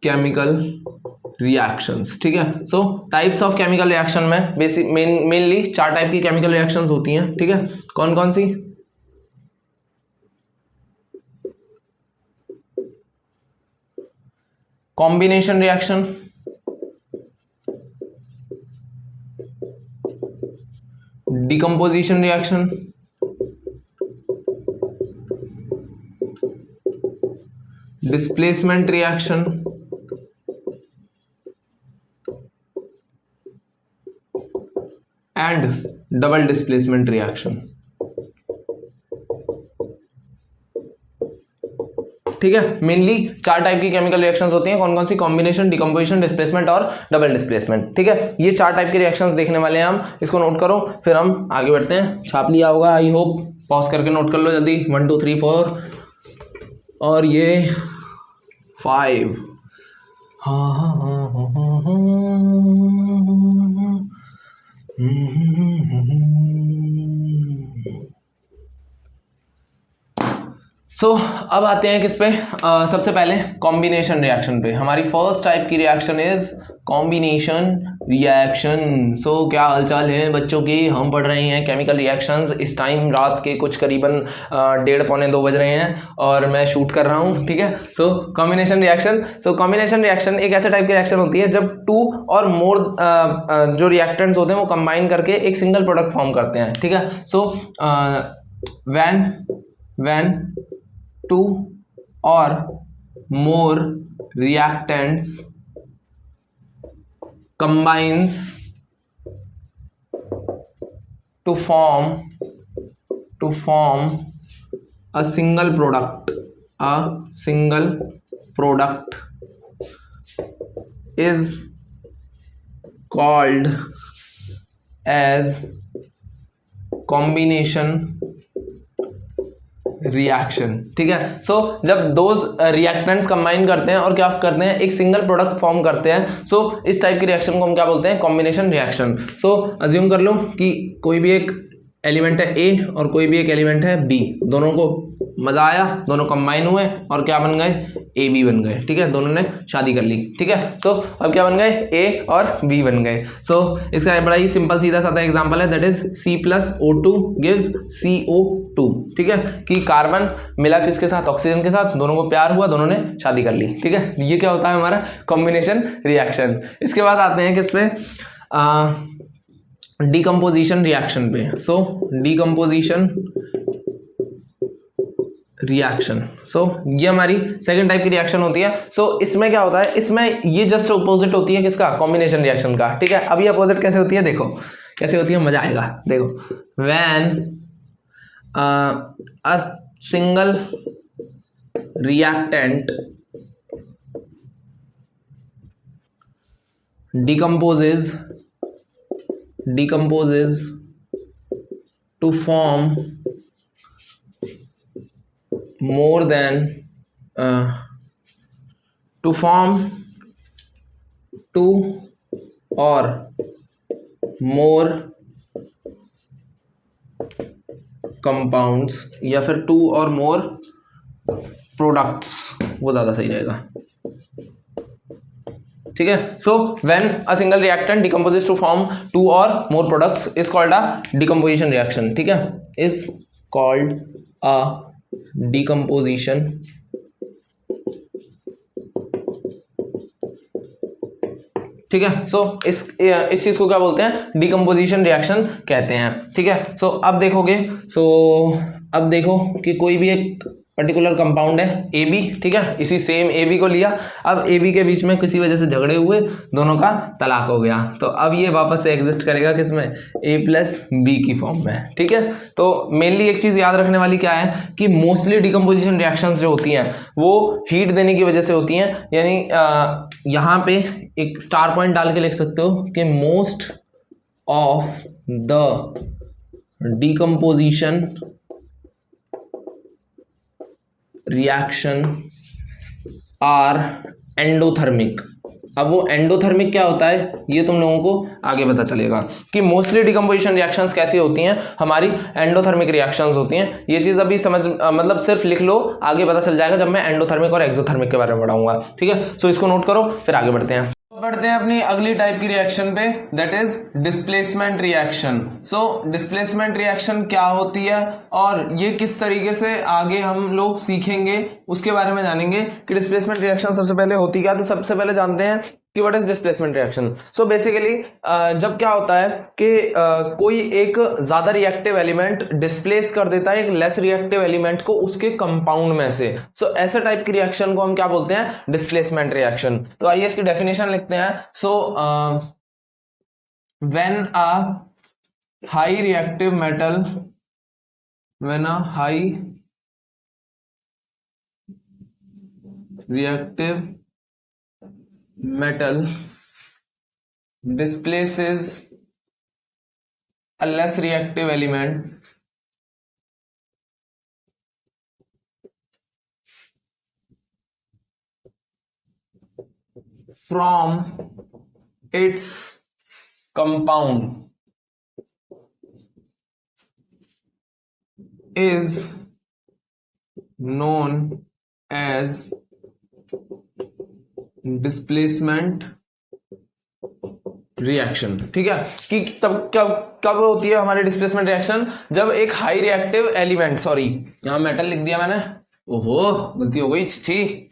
केमिकल रिएक्शंस, ठीक है। So types of chemical reaction में बेसिक मेनली 4 टाइप की केमिकल रिएक्शंस होती हैं, ठीक है। कौन कौन सी? Combination reaction, decomposition reaction, displacement reaction, and double displacement reaction, ठीक है। मेनली 4 टाइप की केमिकल रिएक्शंस होती हैं। कौन कौन सी? कॉम्बिनेशन, डिकम्पोजिशन, डिस्प्लेसमेंट और डबल डिस्प्लेसमेंट, ठीक है। ये 4 टाइप की रिएक्शंस देखने वाले हैं हम, इसको नोट करो, फिर हम आगे बढ़ते हैं। छाप लिया होगा आई होप, पॉज करके नोट कर लो जल्दी। 1 2 3 4 और ये 5। सो अब आते हैं किस पे? सबसे पहले कॉम्बिनेशन रिएक्शन पे। हमारी फर्स्ट टाइप की reaction is combination reaction. So क्या हालचाल है बच्चों की? हम पढ़ रहे हैं केमिकल रिएक्शंस। इस टाइम रात के कुछ करीबन 1:30 पौने 2 बज रहे हैं और मैं शूट कर रहा हूँ, ठीक है। So combination reaction. So combination reaction एक ऐसे टाइप की रिएक्शन होती है जब 2 और मोर जो रिएक्टेंट्स होते हैं वो कंबाइन करके एक सिंगल प्रोडक्ट फॉर्म करते हैं, ठीक है। So when 2 or more reactants combines to form a single product is called as combination reaction, ठीक है। सो जब 2 रिएक्टेंट्स कंबाइन करते हैं और क्या करते हैं, एक सिंगल प्रोडक्ट फॉर्म करते हैं। सो इस टाइप की रिएक्शन को हम क्या बोलते हैं? Combination reaction. सो अज्यूम कर लो कि कोई भी एक एलिमेंट है ए और कोई भी एक एलिमेंट है बी, दोनों को मजा आया, दोनों कंबाइन हुए और क्या बन गए? ए बी बन गए, ठीक है। दोनों ने शादी कर ली, ठीक है। सो अब क्या बन गए? ए और बी बन गए। सो इसका बड़ा ही सिंपल सीधा साधा एग्जांपल है, that is C+O2 gives CO2, ठीक है। कि कार्बन मिला किसके साथ? ऑक्सीजन के साथ, दोनों को प्यार हुआ, दोनों ने शादी कर ली, ठीक है। ये क्या होता है? हमारा कॉम्बिनेशन रिएक्शन। इसके बाद आते हैं किस पे? डिकम्पोजिशन रिएक्शन पे। सो डिकम्पोजिशन रिएक्शन, सो ये हमारी सेकंड टाइप की रिएक्शन होती है। सो इसमें क्या होता है? इसमें ये जस्ट अपोजिट होती है किसका? कॉम्बिनेशन रिएक्शन का, ठीक है। अब ये अपोजिट कैसे होती है? देखो कैसे होती है, मजा आएगा। देखो, when a single reactant decomposes to form more than to form 2 or more compounds या फिर 2 or more products, वो ज़्यादा सही रहेगा, ठीक है। So when a single reactant decomposes to form 2 और more products is called a decomposition reaction, ठीक है। इज कॉल्ड अ डिकम्पोजिशन ठीक है। सो इस चीज को क्या बोलते हैं? डिकम्पोजिशन रिएक्शन कहते हैं, ठीक है। सो अब देखोगे, अब देखो कि कोई भी एक पर्टिकुलर कंपाउंड है ए बी, ठीक है। इसी सेम ए बी को लिया, अब ए बी के बीच में किसी वजह से झगड़े हुए, दोनों का तलाक हो गया, तो अब ये वापस से एग्जिस्ट करेगा किसमें? ए प्लस बी की फॉर्म में, ठीक है। तो मेनली एक चीज़ याद रखने वाली क्या है कि मोस्टली डिकम्पोजिशन रिएक्शंस जो होती हैं वो हीट देने की वजह से होती हैं। यानी यहाँ पे एक स्टार पॉइंट डाल के लिख सकते हो कि most of the decomposition reaction are endothermic, अब वो एंडोथर्मिक क्या होता है ये तुम लोगों को आगे पता चलेगा कि मोस्टली डिकम्पोजिशन रिएक्शंस कैसी होती हैं, हमारी एंडोथर्मिक रिएक्शंस होती हैं। ये चीज अभी समझ मतलब सिर्फ लिख लो, आगे पता चल जाएगा जब मैं एंडोथर्मिक और एक्सोथर्मिक के बारे में पढ़ाऊंगा, ठीक है। सो इसको नोट करो, फिर आगे बढ़ते हैं। बढ़ते हैं अपनी अगली टाइप की रिएक्शन पे, that is displacement reaction. So displacement reaction क्या होती है और ये किस तरीके से आगे हम लोग सीखेंगे उसके बारे में जानेंगे कि डिस्प्लेसमेंट रिएक्शन सबसे पहले होती क्या। तो सबसे पहले जानते हैं कि what is displacement reaction. So basically जब क्या होता है कि कोई एक ज्यादा रिएक्टिव एलिमेंट डिस्प्लेस कर देता है एक लेस रिएक्टिव एलिमेंट को उसके कंपाउंड में से। सो ऐसे टाइप की रिएक्शन को हम क्या बोलते हैं, डिस्प्लेसमेंट रिएक्शन। तो आइए इसकी डेफिनेशन लिखते हैं। सो when a high reactive metal, when a high reactive metal displaces a less reactive element from its compound is known as displacement reaction. ठीक है, कि तब कब कब होती है हमारी डिस्प्लेसमेंट रिएक्शन, जब एक हाई रिएक्टिव एलिमेंट, सॉरी यहां मेटल लिख दिया मैंने, ओहो गलती हो गई छी।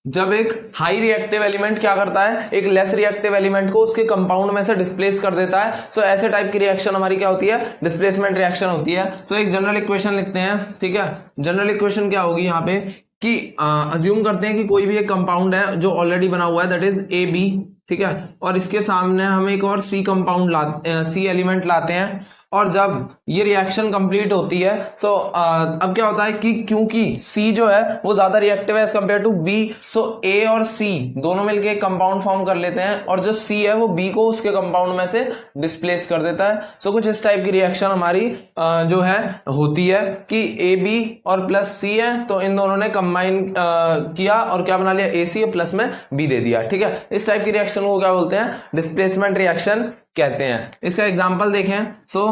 जब एक हाई रिएक्टिव एलिमेंट क्या करता है, एक लेस रिएक्टिव एलिमेंट को उसके कंपाउंड में से डिस्प्लेस कर देता है। सो ऐसे टाइप की रिएक्शन हमारी क्या होती है, डिस्प्लेसमेंट रिएक्शन होती है। सो एक जनरल इक्वेशन लिखते हैं, ठीक है। जनरल इक्वेशन क्या होगी यहाँ पे कि अज्यूम करते हैं कि कोई भी एक कंपाउंड है जो ऑलरेडी बना हुआ है, दैट इज ए बी, ठीक है, और इसके सामने हम एक और सी कंपाउंड सी एलिमेंट लाते हैं, और जब ये रिएक्शन कंप्लीट होती है सो अब क्या होता है कि क्योंकि C जो है वो ज्यादा रिएक्टिव है as compare to B, so A और C दोनों मिलके एक कंपाउंड फॉर्म कर लेते हैं, और जो C है वो B को उसके कंपाउंड में से डिस्प्लेस कर देता है। सो कुछ इस टाइप की रिएक्शन हमारी जो है होती है कि AB और प्लस C है, तो इन दोनों ने कंबाइन किया और क्या बना लिया, AC और प्लस में B दे दिया, ठीक है। इस टाइप की रिएक्शन को क्या बोलते हैं, डिस्प्लेसमेंट रिएक्शन कहते हैं। इसका एग्जांपल देखें। सो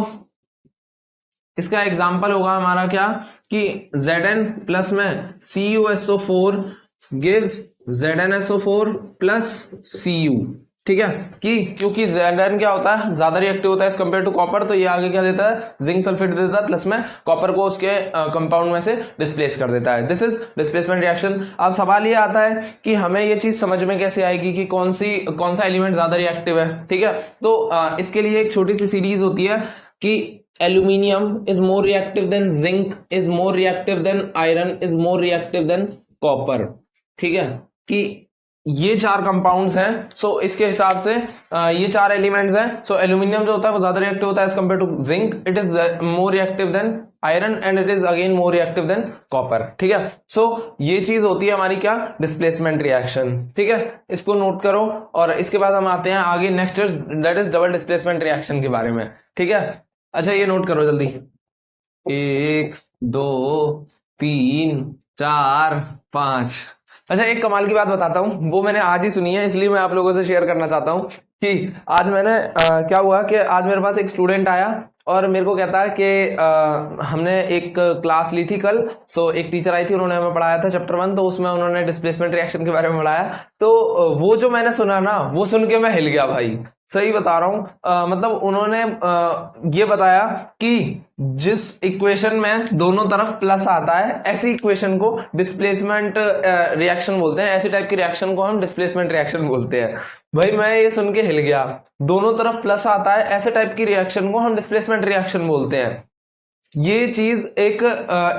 इसका एग्जांपल होगा हमारा क्या कि Zn प्लस में CuSO4 gives ZnSO4 plus Cu, ठीक है, कि क्योंकि Zn क्या होता है, ज्यादा रिएक्टिव होता है एज कंपेयर टू कॉपर, तो ये आगे क्या देता है, जिंक सल्फेट देता है, प्लस में कॉपर को उसके कंपाउंड में से डिस्प्लेस कर देता है। This is displacement reaction. अब सवाल ये आता है कि हमें ये चीज समझ में कैसे आएगी कि कौन सा एलिमेंट ज्यादा रिएक्टिव है, ठीक है। तो इसके लिए एक छोटी सी सीरीज होती है कि aluminium is more reactive then zinc, is more reactive than iron, is more reactive than copper, ठीक है, कि ये चार कंपाउंड्स हैं। सो इसके हिसाब से ये चार एलिमेंट्स हैं। सो एल्यूमिनियम जो होता है वो ज्यादा रिएक्टिव होता है as compare to zinc, it is more reactive than iron and it is again more reactive than copper, ठीक है। सो ये चीज होती है हमारी क्या, डिस्प्लेसमेंट रिएक्शन, ठीक है। इसको नोट करो, और इसके बाद हम आते हैं आगे next that is double displacement reaction के बारे में, ठीक है। अच्छा ये नोट करो जल्दी, 1 2 3 4 5। अच्छा एक कमाल की बात बताता हूँ, वो मैंने आज ही सुनी है, इसलिए मैं आप लोगों से शेयर करना चाहता हूँ कि आज मैंने क्या हुआ कि आज मेरे पास एक स्टूडेंट आया और मेरे को कहता है कि हमने एक क्लास ली थी कल। सो एक टीचर आई थी, उन्होंने हमें पढ़ाया था चैप्टर 1, तो उसमें उन्होंने डिस्प्लेसमेंट रिएक्शन के बारे में पढ़ाया। तो वो जो मैंने सुना ना, वो सुन के मैं हिल गया भाई, सही बता रहा हूँ। मतलब उन्होंने ये बताया कि जिस इक्वेशन में दोनों तरफ प्लस आता है, ऐसी इक्वेशन को डिस्प्लेसमेंट रिएक्शन बोलते हैं, ऐसी टाइप की रिएक्शन को हम डिस्प्लेसमेंट रिएक्शन बोलते हैं। भाई मैं ये सुन के हिल गया, दोनों तरफ प्लस आता है, ऐसे टाइप की रिएक्शन को हम डिस्प्लेसमेंट रिएक्शन बोलते हैं। ये चीज एक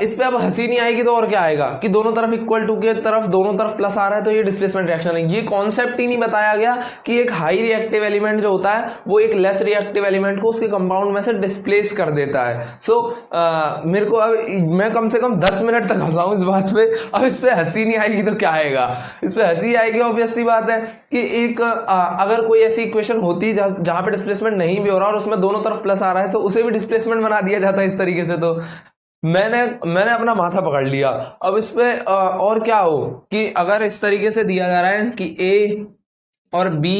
इस पे अब हंसी नहीं आएगी तो और क्या आएगा कि दोनों तरफ इक्वल टू के तरफ दोनों तरफ प्लस आ रहा है, तो ये डिस्प्लेसमेंट रिएक्शन है। ये कॉन्सेप्ट ही नहीं बताया गया कि एक हाई रिएक्टिव एलिमेंट जो होता है वो एक लेस रिएक्टिव एलिमेंट को उसके कंपाउंड में से डिस्प्लेस कर देता है। सो मेरे को अब मैं कम से कम 10 मिनट तक हंसा हूं इस बात पे, अब इस पे हंसी नहीं आएगी तो क्या आएगा, इस पे हंसी आएगी। ऑब्वियस सी बात है कि एक अगर कोई ऐसी इक्वेशन होती जहां पे डिस्प्लेसमेंट नहीं भी हो रहा और उसमें दोनों तरफ प्लस आ रहा है, तो उसे भी डिस्प्लेसमेंट बना दिया जाता है इस तरीके से। तो मैंने अपना माथा पकड़ लिया। अब इस पे और क्या हो कि अगर इस तरीके से दिया जा रहा है कि ए और बी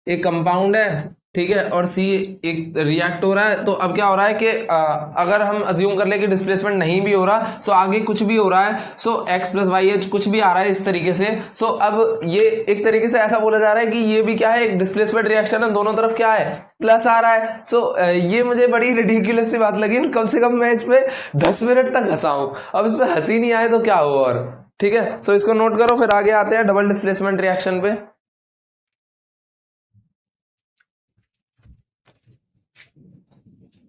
एक कंपाउंड है, ठीक है, और सी एक रिएक्ट हो रहा है, तो अब क्या हो रहा है कि अगर हम अज्यूम कर ले कि डिस्प्लेसमेंट नहीं भी हो रहा, सो आगे कुछ भी हो रहा है, सो x प्लस वाई एच कुछ भी आ रहा है इस तरीके से। सो अब ये एक तरीके से ऐसा बोला जा रहा है कि ये भी क्या है, एक डिस्प्लेसमेंट रिएक्शन है, दोनों तरफ क्या है, प्लस आ रहा है। सो ये मुझे बड़ी रिडिकुलस सी बात लगी और कम से कम मैं इस पे 10 मिनट तक हंसा हूं। अब इस पे हंसी नहीं आए तो क्या हो। और ठीक है, सो इसको नोट करो, फिर आगे आते हैं डबल डिस्प्लेसमेंट रिएक्शन पे।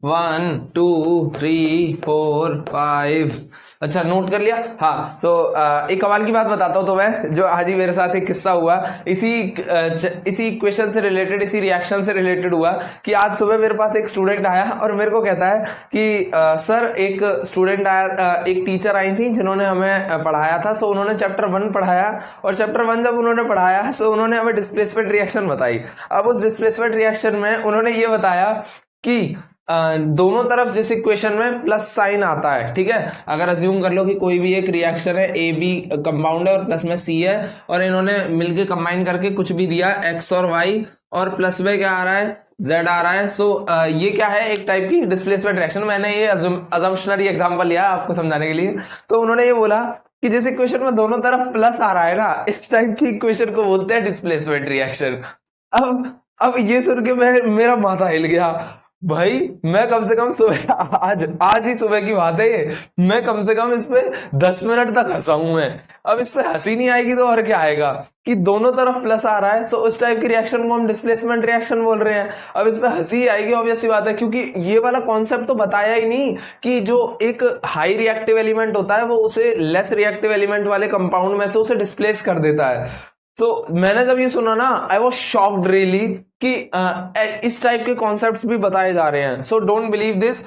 1 2 3 4 5। अच्छा, नोट कर लिया। हाँ, तो एक कमाल की बात बताता हूँ तो मैं, जो आज ही मेरे साथ एक किस्सा हुआ, इसी क्वेश्चन से रिलेटेड, इसी रिएक्शन से रिलेटेड हुआ कि आज सुबह मेरे पास एक स्टूडेंट आया और मेरे को कहता है कि सर, एक स्टूडेंट आया, एक टीचर आई थी जिन्होंने हमें पढ़ाया था। सो उन्होंने चैप्टर 1 पढ़ाया, और चैप्टर 1 जब उन्होंने पढ़ाया, सो उन्होंने हमें डिस्प्लेसमेंट रिएक्शन बताई। अब उस डिस्प्लेसमेंट रिएक्शन में उन्होंने ये बताया कि दोनों तरफ जिस इक्वेशन में प्लस साइन आता है, ठीक है, अगर अज्यूम कर लो कि कोई भी एक रिएक्शन है, ए बी कंपाउंड है और प्लस में सी है, और इन्होंने मिलके कंबाइन करके कुछ भी दिया, एक्स और वाई, और प्लस में क्या आ रहा है, जेड आ रहा है। सो ये क्या है, एक टाइप की डिस्प्लेसमेंट रिएक्शन। मैंने ये अजम्पशनरी एग्जांपल लिया आपको समझाने के लिए। तो उन्होंने ये बोला कि जिस इक्वेशन में दोनों तरफ प्लस आ रहा है ना, इस टाइप की इक्वेशन को बोलते हैं डिस्प्लेसमेंट रिएक्शन। अब ये सुन के मेरा माथा हिल गया। भाई, मैं कम से कम सुबह, आज ही सुबह की बात है ये, मैं कम से कम इस पे 10 मिनट तक हंसा हूं मैं। अब इस पे हंसी नहीं आएगी तो और क्या आएगा, कि दोनों तरफ प्लस आ रहा है, सो उस टाइप की रिएक्शन को हम डिस्प्लेसमेंट रिएक्शन बोल रहे हैं। अब इस पे हंसी आएगी, ऑब्वियस सी बात है, क्योंकि ये वाला कॉन्सेप्ट तो बताया ही नहीं कि जो एक हाई रिएक्टिव एलिमेंट होता है वो उसे लेस रिएक्टिव एलिमेंट वाले कंपाउंड में से उसे डिस्प्लेस कर देता है। तो मैंने जब ये सुना ना, आई वॉज शॉक्ड रियली कि इस टाइप के कॉन्सेप्ट्स भी बताए जा रहे हैं। So don't believe this.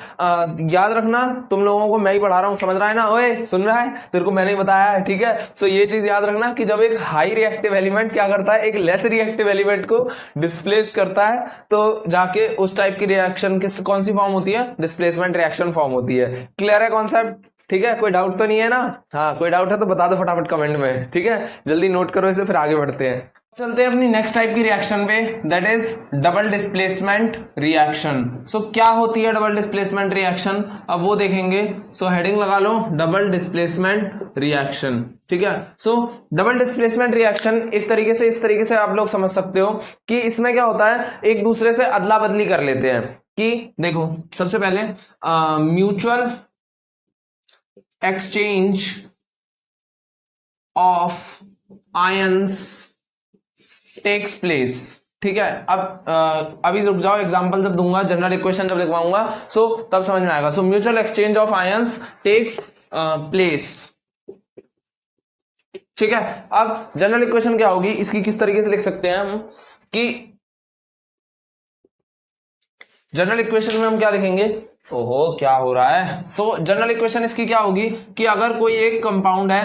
याद रखना, तुम लोगों को मैं ही पढ़ा रहा हूं, समझ रहा है ना, ओए सुन रहा है, तेरे को मैंने ही बताया है, ठीक है। सो ये चीज याद रखना कि जब एक हाई रिएक्टिव एलिमेंट क्या करता है, एक लेस रिएक्टिव एलिमेंट को डिस्प्लेस करता है, तो जाके उस टाइप की रिएक्शन कौन सी फॉर्म होती है, डिस्प्लेसमेंट रिएक्शन फॉर्म होती है। क्लियर है कॉन्सेप्ट? ठीक है, कोई डाउट तो नहीं है ना? हाँ, कोई डाउट है तो बता दो फटाफट कमेंट में, ठीक है, जल्दी नोट करो इसे, फिर आगे बढ़ते हैं। चलते हैं अपनी नेक्स्ट टाइप की रिएक्शन पे, that is double displacement reaction. So क्या होती है डबल डिस्प्लेसमेंट रिएक्शन, अब वो देखेंगे। सो हेडिंग लगा लो, डबल डिस्प्लेसमेंट रिएक्शन, ठीक है। सो डबल डिस्प्लेसमेंट रिएक्शन एक तरीके से, इस तरीके से आप लोग समझ सकते हो कि इसमें क्या होता है, एक दूसरे से अदला बदली कर लेते हैं। कि देखो, सबसे पहले mutual exchange of ions takes place, ठीक है। अब अभी रुक जाओ, एग्जांपल जब दूंगा, जनरल इक्वेशन जब लिखवाऊंगा, सो तब समझ में आएगा। So mutual exchange of ions takes place, ठीक है। अब जनरल इक्वेशन क्या होगी, इसकी किस तरीके से लिख सकते हैं हम, कि जनरल इक्वेशन में हम क्या लिखेंगे, ओहो क्या हो रहा है। सो जनरल इक्वेशन इसकी क्या होगी कि अगर कोई एक कंपाउंड है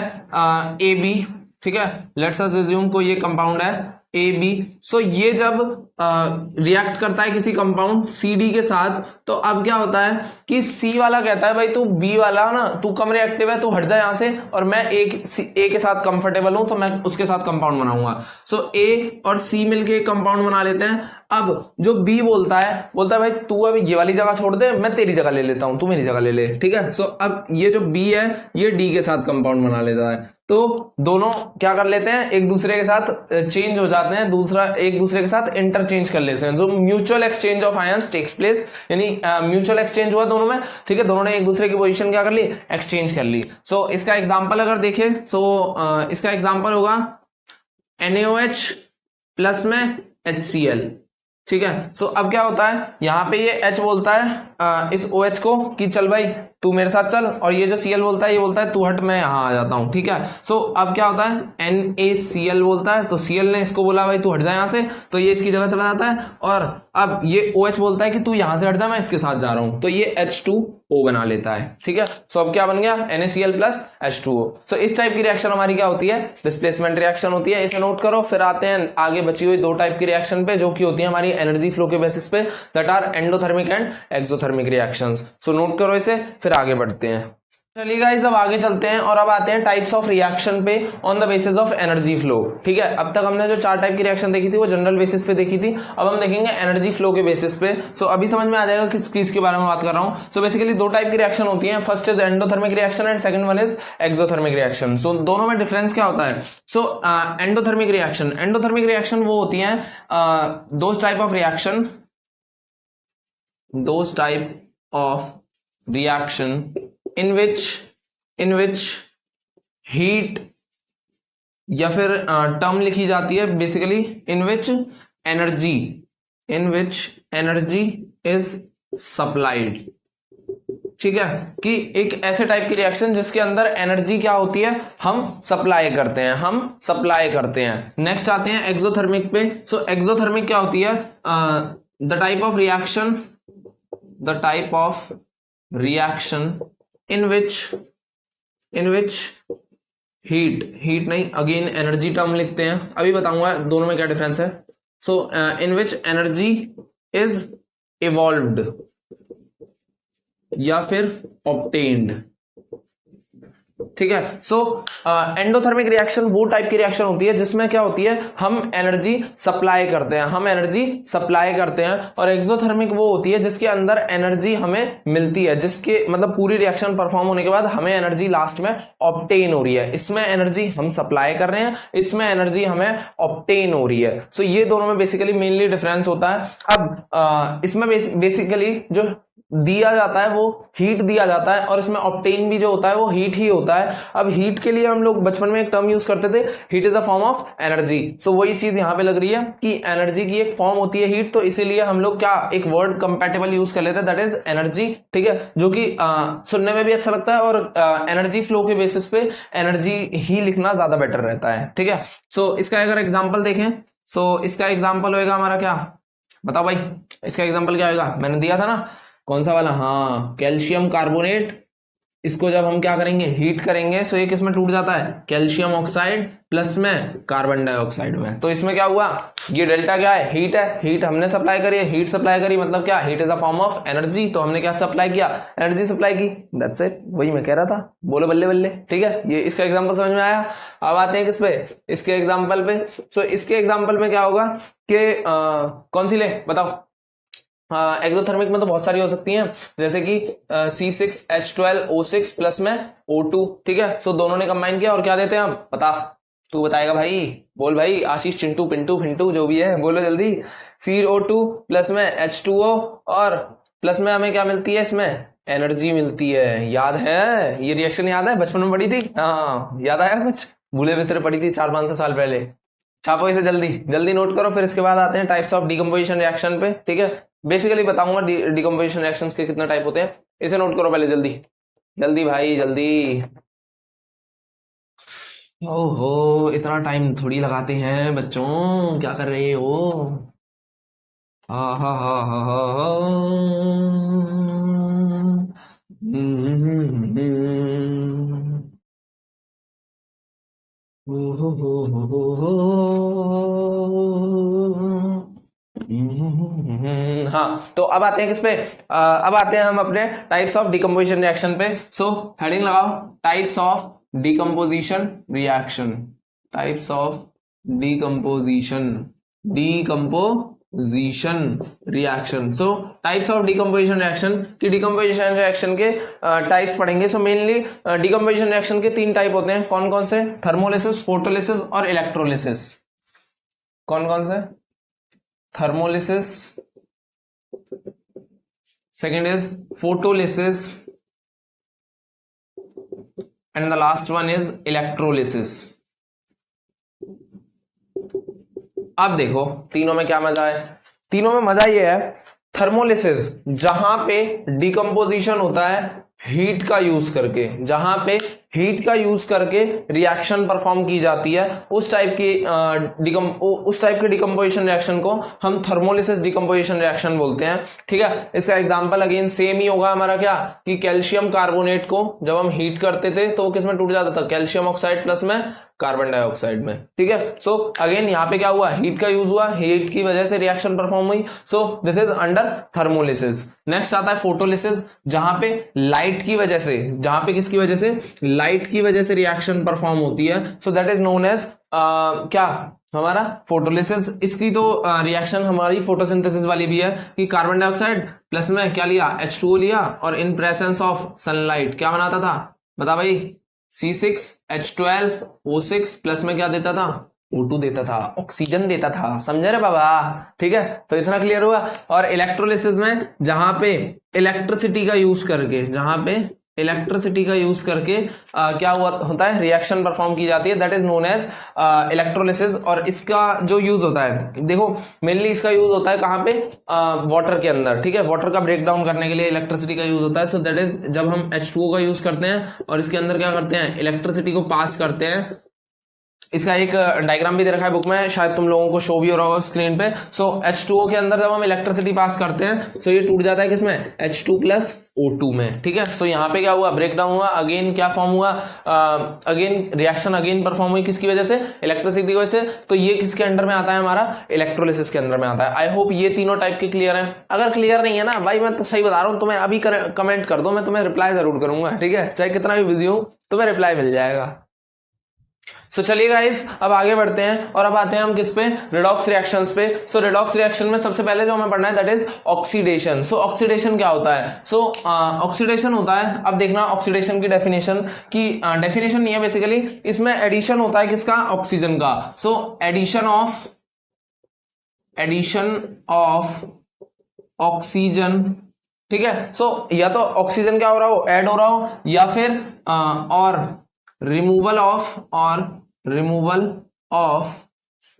ए बी, ठीक है, लेट्स अस अज्यूम कोई एक कंपाउंड है ए बी। सो ये जब रिएक्ट करता है किसी कंपाउंड सी डी के साथ, तो अब क्या होता है कि सी वाला कहता है भाई तू बी वाला ना, तू कम रिएक्टिव है, तू हट जा यहां से, और मैं ए के साथ कंफर्टेबल हूं, तो मैं उसके साथ कंपाउंड बनाऊंगा। सो ए और सी मिलके एक कंपाउंड बना लेते हैं। अब जो बी बोलता है भाई तू अभी ये वाली जगह छोड़ दे, मैं तेरी जगह ले लेता हूं, तू मेरी जगह ले ले, ठीक है। सो अब ये जो बी है ये डी के साथ कंपाउंड बना लेता है, तो दोनों क्या कर लेते हैं, एक दूसरे के साथ चेंज हो जाते हैं, दूसरा एक दूसरे के साथ इंटरचेंज कर लेते हैं। जो mutual exchange of ions takes place, यानी म्यूचुअल एक्सचेंज हुआ दोनों में, ठीक है, दोनों ने एक दूसरे की पोजीशन क्या कर ली, एक्सचेंज कर ली। सो इसका एग्जांपल अगर देखें, सो इसका एग्जांपल होगा NaOH प्लस में HCl, ठीक है। सो अब क्या होता है, यहाँ पे ये H बोलता है इस OH को कि चल भाई तू मेरे साथ चल, और ये जो Cl बोलता है ये बोलता है तू हट, मैं यहाँ आ जाता हूँ, ठीक है। सो अब क्या होता है, NaCl बोलता है, तो Cl ने इसको बोला भाई तू हट जा यहाँ से, तो ये इसकी जगह चला जाता है, और अब ये OH बोलता है कि तू यहाँ से हट जा, मैं इसके साथ जा रहा हूँ, तो ये H2O बना लेता है, ठीक है। सो अब क्या बन गया, NaCl प्लस H2O। सो इस टाइप की रिएक्शन हमारी क्या होती है, डिस्प्लेसमेंट रिएक्शन होती है, इसे नोट करो। फिर आते हैं आगे बची हुई दो टाइप की रिएक्शन पे, जो कि होती है हमारी एनर्जी फ्लो के बेसिस पे, that are endothermic and exothermic reactions. So note करो इसे, फिर आगे बढ़ते हैं। चलिए गाइस अब आगे चलते हैं और अब आते हैं टाइप्स ऑफ रिएक्शन पे on the basis of energy flow. ठीक है, अब तक हमने जो 4 टाइप की रिएक्शन देखी थी वो जनरल बेसिस पे देखी थी, अब हम देखेंगे एनर्जी फ्लो के बेसिस पे। सो अभी समझ में आ जाएगा किस चीज के बारे में बात कर रहा हूँ। सो बेसिकली 2 टाइप की रिएक्शन होती है, first is endothermic reaction and second one is exothermic reaction. So दोनों में डिफरेंस क्या होता है? सो एंडोथर्मिक रिएक्शन वो होती है those type of reaction in which heat या फिर टर्म लिखी जाती है basically in which energy is supplied। ठीक है, कि एक ऐसे टाइप की रिएक्शन जिसके अंदर एनर्जी क्या होती है, हम सप्लाई करते हैं। नेक्स्ट आते हैं एक्सोथर्मिक पे। सो एक्सोथर्मिक क्या होती है? The type of reaction in which heat नहीं, अगेन एनर्जी टर्म लिखते हैं, अभी बताऊंगा दोनों में क्या डिफरेंस है। सो इन विच एनर्जी इज इवॉल्व्ड या फिर ऑब्टेन्ड। ठीक है, सो एंडोथर्मिक रिएक्शन वो टाइप की रिएक्शन होती है जिसमें क्या होती है, हम एनर्जी सप्लाई करते हैं, और एक्सोथर्मिक वो होती है जिसके अंदर एनर्जी हमें मिलती है, जिसके मतलब पूरी रिएक्शन परफॉर्म होने के बाद हमें एनर्जी लास्ट में ऑब्टेन हो रही है। इसमें एनर्जी हम सप्लाई कर रहे हैं, इसमें एनर्जी हमें ऑब्टेन हो रही है। सो ये दोनों में बेसिकली मेनली डिफरेंस होता है। अब इसमें बेसिकली जो दिया जाता है वो हीट दिया जाता है, और इसमें ऑब्टेन भी जो होता है वो हीट ही होता है। अब हीट के लिए हम लोग बचपन में एक टर्म यूज करते थे, heat is a form of energy. So वही चीज यहां पे लग रही है कि एनर्जी की एक फॉर्म होती है हीट, तो इसीलिए हम लोग क्या एक वर्ड कंपैटिबल यूज कर लेते हैं, दैट इज एनर्जी। ठीक है, जो कि सुनने में भी अच्छा लगता है, और एनर्जी फ्लो के बेसिस पे एनर्जी ही लिखना ज्यादा बेटर रहता है। ठीक है, सो इसका अगर एग्जाम्पल देखें, सो इसका एग्जाम्पल होगा हमारा क्या, बताओ भाई, इसका एग्जाम्पल क्या होगा? मैंने दिया था ना, कौन सा वाला? हाँ, कैल्शियम कार्बोनेट। इसको जब हम क्या करेंगे, हीट करेंगे, सो ये किसमें टूट जाता है, कैल्शियम ऑक्साइड प्लस में कार्बन डाइऑक्साइड में। तो इसमें क्या हुआ, ये डेल्टा क्या है, हीट है, हीट हमने सप्लाई करी है, हीट सप्लाई करी मतलब क्या, heat is a form of energy, तो हमने क्या सप्लाई किया, एनर्जी सप्लाई की, दैट्स इट। वही मैं कह रहा था, बोलो बल्ले बल्ले। ठीक है, ये इसका एग्जांपल समझ में आया। अब आते हैं किस पे, इसके एग्जांपल पे। सो इसके एग्जांपल में क्या होगा कि कौन सी ले बताओ। एक्सोथर्मिक में तो बहुत सारी हो सकती हैं, जैसे कि C6H12O6 प्लस में O2। ठीक है, सो दोनों ने कंबाइन किया और क्या देते हैं हम, बता, तू बताएगा भाई, बोल भाई, आशीष, चिंटू, पिंटू, फिंटू, जो भी है बोलो जल्दी। CO2 प्लस में H2O, और प्लस में हमें क्या मिलती है, इसमें एनर्जी मिलती है। याद है ये रिएक्शन, याद है, बचपन में पढ़ी थी? हाँ, याद आया कुछ? भूले बिस्तरे पढ़ी थी 4-5 साल पहले। छापो इसे, जल्दी जल्दी नोट करो। फिर इसके बाद आते हैं टाइप्स ऑफ डिकम्पोजिशन रिएक्शन पे। ठीक है, बेसिकली बताऊंगा डिकम्पोजिशन रिएक्शंस के कितने टाइप होते हैं, इसे नोट करो पहले, जल्दी जल्दी भाई जल्दी। ओहो, इतना टाइम थोड़ी लगाते हैं बच्चों, क्या कर रहे हो? हा हा हा हा हा। हाँ, तो अब आते हैं किस पे, अब आते हैं हम अपने टाइप्स ऑफ डिकम्पोजिशन रिएक्शन पे। सो हेडिंग लगाओ, types of decomposition reaction, types of decomposition reaction. So types of decomposition reaction की डिकम्पोजिशन रिएक्शन के टाइप्स पढ़ेंगे। सो मेनली डिकम्पोजिशन रिएक्शन के 3 टाइप होते हैं, कौन कौन से, थर्मोलिसिस, फोटोलिसिस और इलेक्ट्रोलिसिस। कौन कौन से, thermolysis, second is photolysis, and the last one is electrolysis। अब देखो तीनों में क्या मजा है, तीनों में मजा ये है, थर्मोलिसिस जहां पे डिकम्पोजिशन होता है हीट का यूज करके, जहां पे हीट का यूज करके रिएक्शन परफॉर्म की जाती है, उस टाइप के डिकम्पोजिशन रिएक्शन को हम थर्मोलिसिस डिकम्पोजिशन रिएक्शन बोलते हैं। ठीक है, इसका एग्जांपल अगेन सेम ही होगा हमारा, क्या कि कैल्शियम कार्बोनेट को जब हम हीट करते थे तो किस में टूट जाता था, कैल्शियम ऑक्साइड प्लस में कार्बन डाइऑक्साइड में, ठीक है। सो अगेन यहाँ पे क्या हुआ, हीट का यूज हुआ, हीट की वजह से रिएक्शन परफॉर्म हुई, so this is under thermolysis. Next आता है फोटोलिसिस, जहां पे लाइट की वजह से, जहां पे किसकी वजह से, लाइट की वजह से रिएक्शन परफॉर्म होती है, so that is known as क्या, हमारा फोटोलिसिस। इसकी तो रिएक्शन हमारी फोटोसिंथेसिस वाली भी है कि कार्बन डाइऑक्साइड प्लस में क्या लिया, H2O लिया, और इन प्रेजेंस ऑफ सनलाइट क्या बनाता था, बता भाई, C6H12O6 प्लस में क्या देता था, O2 देता था, ऑक्सीजन देता था, समझे रे बाबा, ठीक है। तो इतना क्लियर हुआ। और इलेक्ट्रोलिसिस में जहां पे इलेक्ट्रिसिटी का यूज करके, जहां पे इलेक्ट्रिसिटी का यूज करके क्या हुआ होता है, रिएक्शन परफॉर्म की जाती है, that is known as electrolysis. और इसका जो यूज होता है, देखो मेनली इसका यूज होता है कहाँ पे, वाटर के अंदर, ठीक है। वाटर का ब्रेक डाउन करने के लिए इलेक्ट्रिसिटी का यूज होता है। सो दैट इज जब हम H2O का यूज करते हैं और इसके अंदर क्या करते हैं, इलेक्ट्रिसिटी को पास करते हैं। इसका एक डायग्राम भी दे रखा है बुक में, शायद तुम लोगों को शो भी हो रहा होगा स्क्रीन पे। सो H2O के अंदर जब हम इलेक्ट्रिसिटी पास करते हैं, सो ये टूट जाता है किसमें, H2 प्लस O2 में, ठीक है। सो यहाँ पे क्या हुआ, ब्रेक डाउन हुआ, अगेन क्या फॉर्म हुआ, अगेन रिएक्शन अगेन परफॉर्म हुई, किसकी वजह से, इलेक्ट्रिसिटी की वजह से। तो ये किसके अंडर में आता है, हमारा इलेक्ट्रोलिसिस के अंदर में आता है। आई होप ये तीनों टाइप के क्लियर है। अगर क्लियर नहीं है ना भाई, मैं तो सही बता रहा हूँ, तुम्हें अभी कमेंट कर दो, मैं तुम्हें रिप्लाई जरूर करूंगा, ठीक है, चाहे कितना भी बिजी हूँ, तुम्हें रिप्लाई मिल जाएगा। सो चलिए गाइस, अब आगे बढ़ते हैं और अब आते हैं हम किस पे, रिडॉक्स रिएक्शंस पे। सो रिडॉक्स रिएक्शन में सबसे पहले जो हमें पढ़ना है that is oxidation. So oxidation क्या होता है, सो ऑक्सीडेशन होता है, अब देखना ऑक्सीडेशन की डेफिनेशन की, डेफिनेशन नहीं है बेसिकली, इसमें एडिशन होता है किसका, ऑक्सीजन का। सो एडिशन ऑफ ऑक्सीजन, ठीक है। सो या तो ऑक्सीजन क्या हो रहा हो, ऐड हो रहा हो, या फिर और रिमूवल ऑफ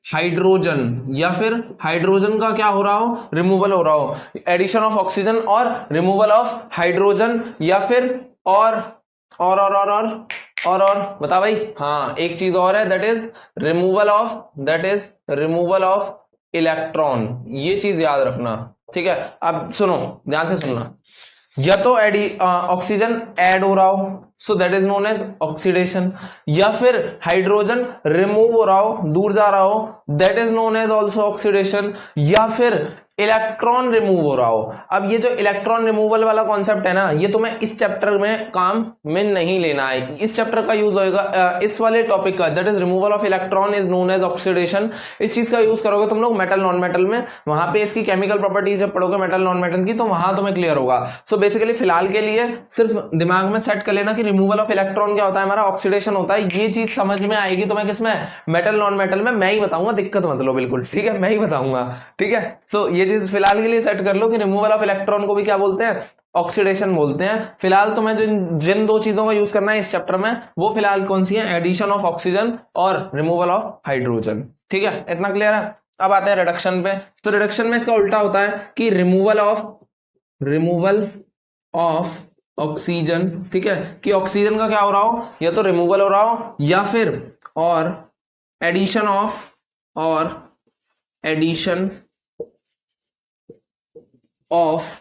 हाइड्रोजन, या फिर हाइड्रोजन का क्या हो रहा हो, रिमूवल हो रहा हो। एडिशन ऑफ ऑक्सीजन और रिमूवल ऑफ हाइड्रोजन, या फिर और बता भाई, हाँ एक चीज और है, that is removal of electron. ये चीज याद रखना, ठीक है। अब सुनो, ध्यान से सुनना, या तो ऑक्सीजन ऐड हो रहा हो, so that is known as oxidation, या फिर हाइड्रोजन रिमूव हो रहा हो, दूर जा रहा हो, that is known as also oxidation, या फिर इलेक्ट्रॉन रिमूव हो रहा हो। अब ये जो इलेक्ट्रॉन रिमूवल वाला कॉन्सेप्ट है ना, ये तुम्हें इस चैप्टर में काम में नहीं लेना है, इस चैप्टर का यूज होगा इस वाले टॉपिक का, that is removal of electron is known as oxidation. इस चीज का यूज करोगे तुम लोग मेटल नॉन मेटल में, वहां पे इसकी केमिकल प्रॉपर्टीज जब पढ़ोगे मेटल नॉन मेटल की, तो वहां तुम्हें क्लियर होगा। सो बेसिकली फिलहाल के लिए सिर्फ दिमाग में सेट कर लेना कि रिमूवल ऑफ इलेक्ट्रॉन क्या होता है, हमारा ऑक्सीडेशन होता है। ये चीज समझ में आएगी तुम्हें किसमें, मेटल नॉन मेटल में, मैं ही बताऊंगा, दिक्कत मत लो बिल्कुल, ठीक है, मैं ही बताऊंगा, ठीक है। सो ये चीज फिलहाल के लिए सेट कर लो कि रिमूवल ऑफ इलेक्ट्रॉन को भी क्या बोलते हैं, ऑक्सीडेशन बोलते हैं। फिलहाल तुम्हें जिन दो चीजों का यूज करना है इस चैप्टर में, वो फिलहाल कौन सी है, एडिशन ऑफ ऑक्सीजन और रिमूवल ऑफ हाइड्रोजन, ठीक है, इतना क्लियर है। अब आते हैं रिडक्शन पे। तो रिडक्शन में इसका उल्टा होता है कि रिमूवल ऑफ ऑक्सीजन, ठीक है, कि ऑक्सीजन का क्या हो रहा हो, या तो रिमूवल हो रहा हो, या फिर और एडिशन ऑफ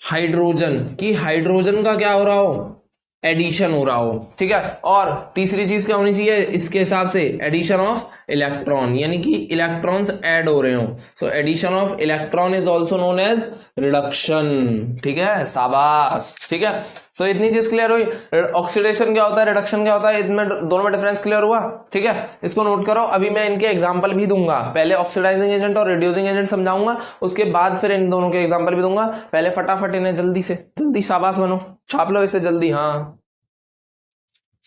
हाइड्रोजन, कि हाइड्रोजन का क्या हो रहा हो, एडिशन हो रहा हो, ठीक है। और तीसरी चीज क्या होनी चाहिए इसके हिसाब से, एडिशन ऑफ इलेक्ट्रॉन, यानी कि इलेक्ट्रॉन्स ऐड हो रहे हो। So addition of electron is also known as reduction, ठीक है, शाबाश, ठीक है। सो इतनी चीज क्लियर हुई, ऑक्सीडेशन क्या होता है, रिडक्शन क्या होता है, इसमें दोनों में डिफरेंस क्लियर हुआ, ठीक है। इसको नोट करो, अभी मैं इनके एग्जांपल भी दूंगा, पहले ऑक्सीडाइजिंग एजेंट और रिड्यूसिंग एजेंट समझाऊंगा, उसके बाद फिर इन दोनों के एग्जांपल भी दूंगा। पहले फटाफट इन्हें जल्दी शाबाश बनो, छाप लो इसे जल्दी, हाँ।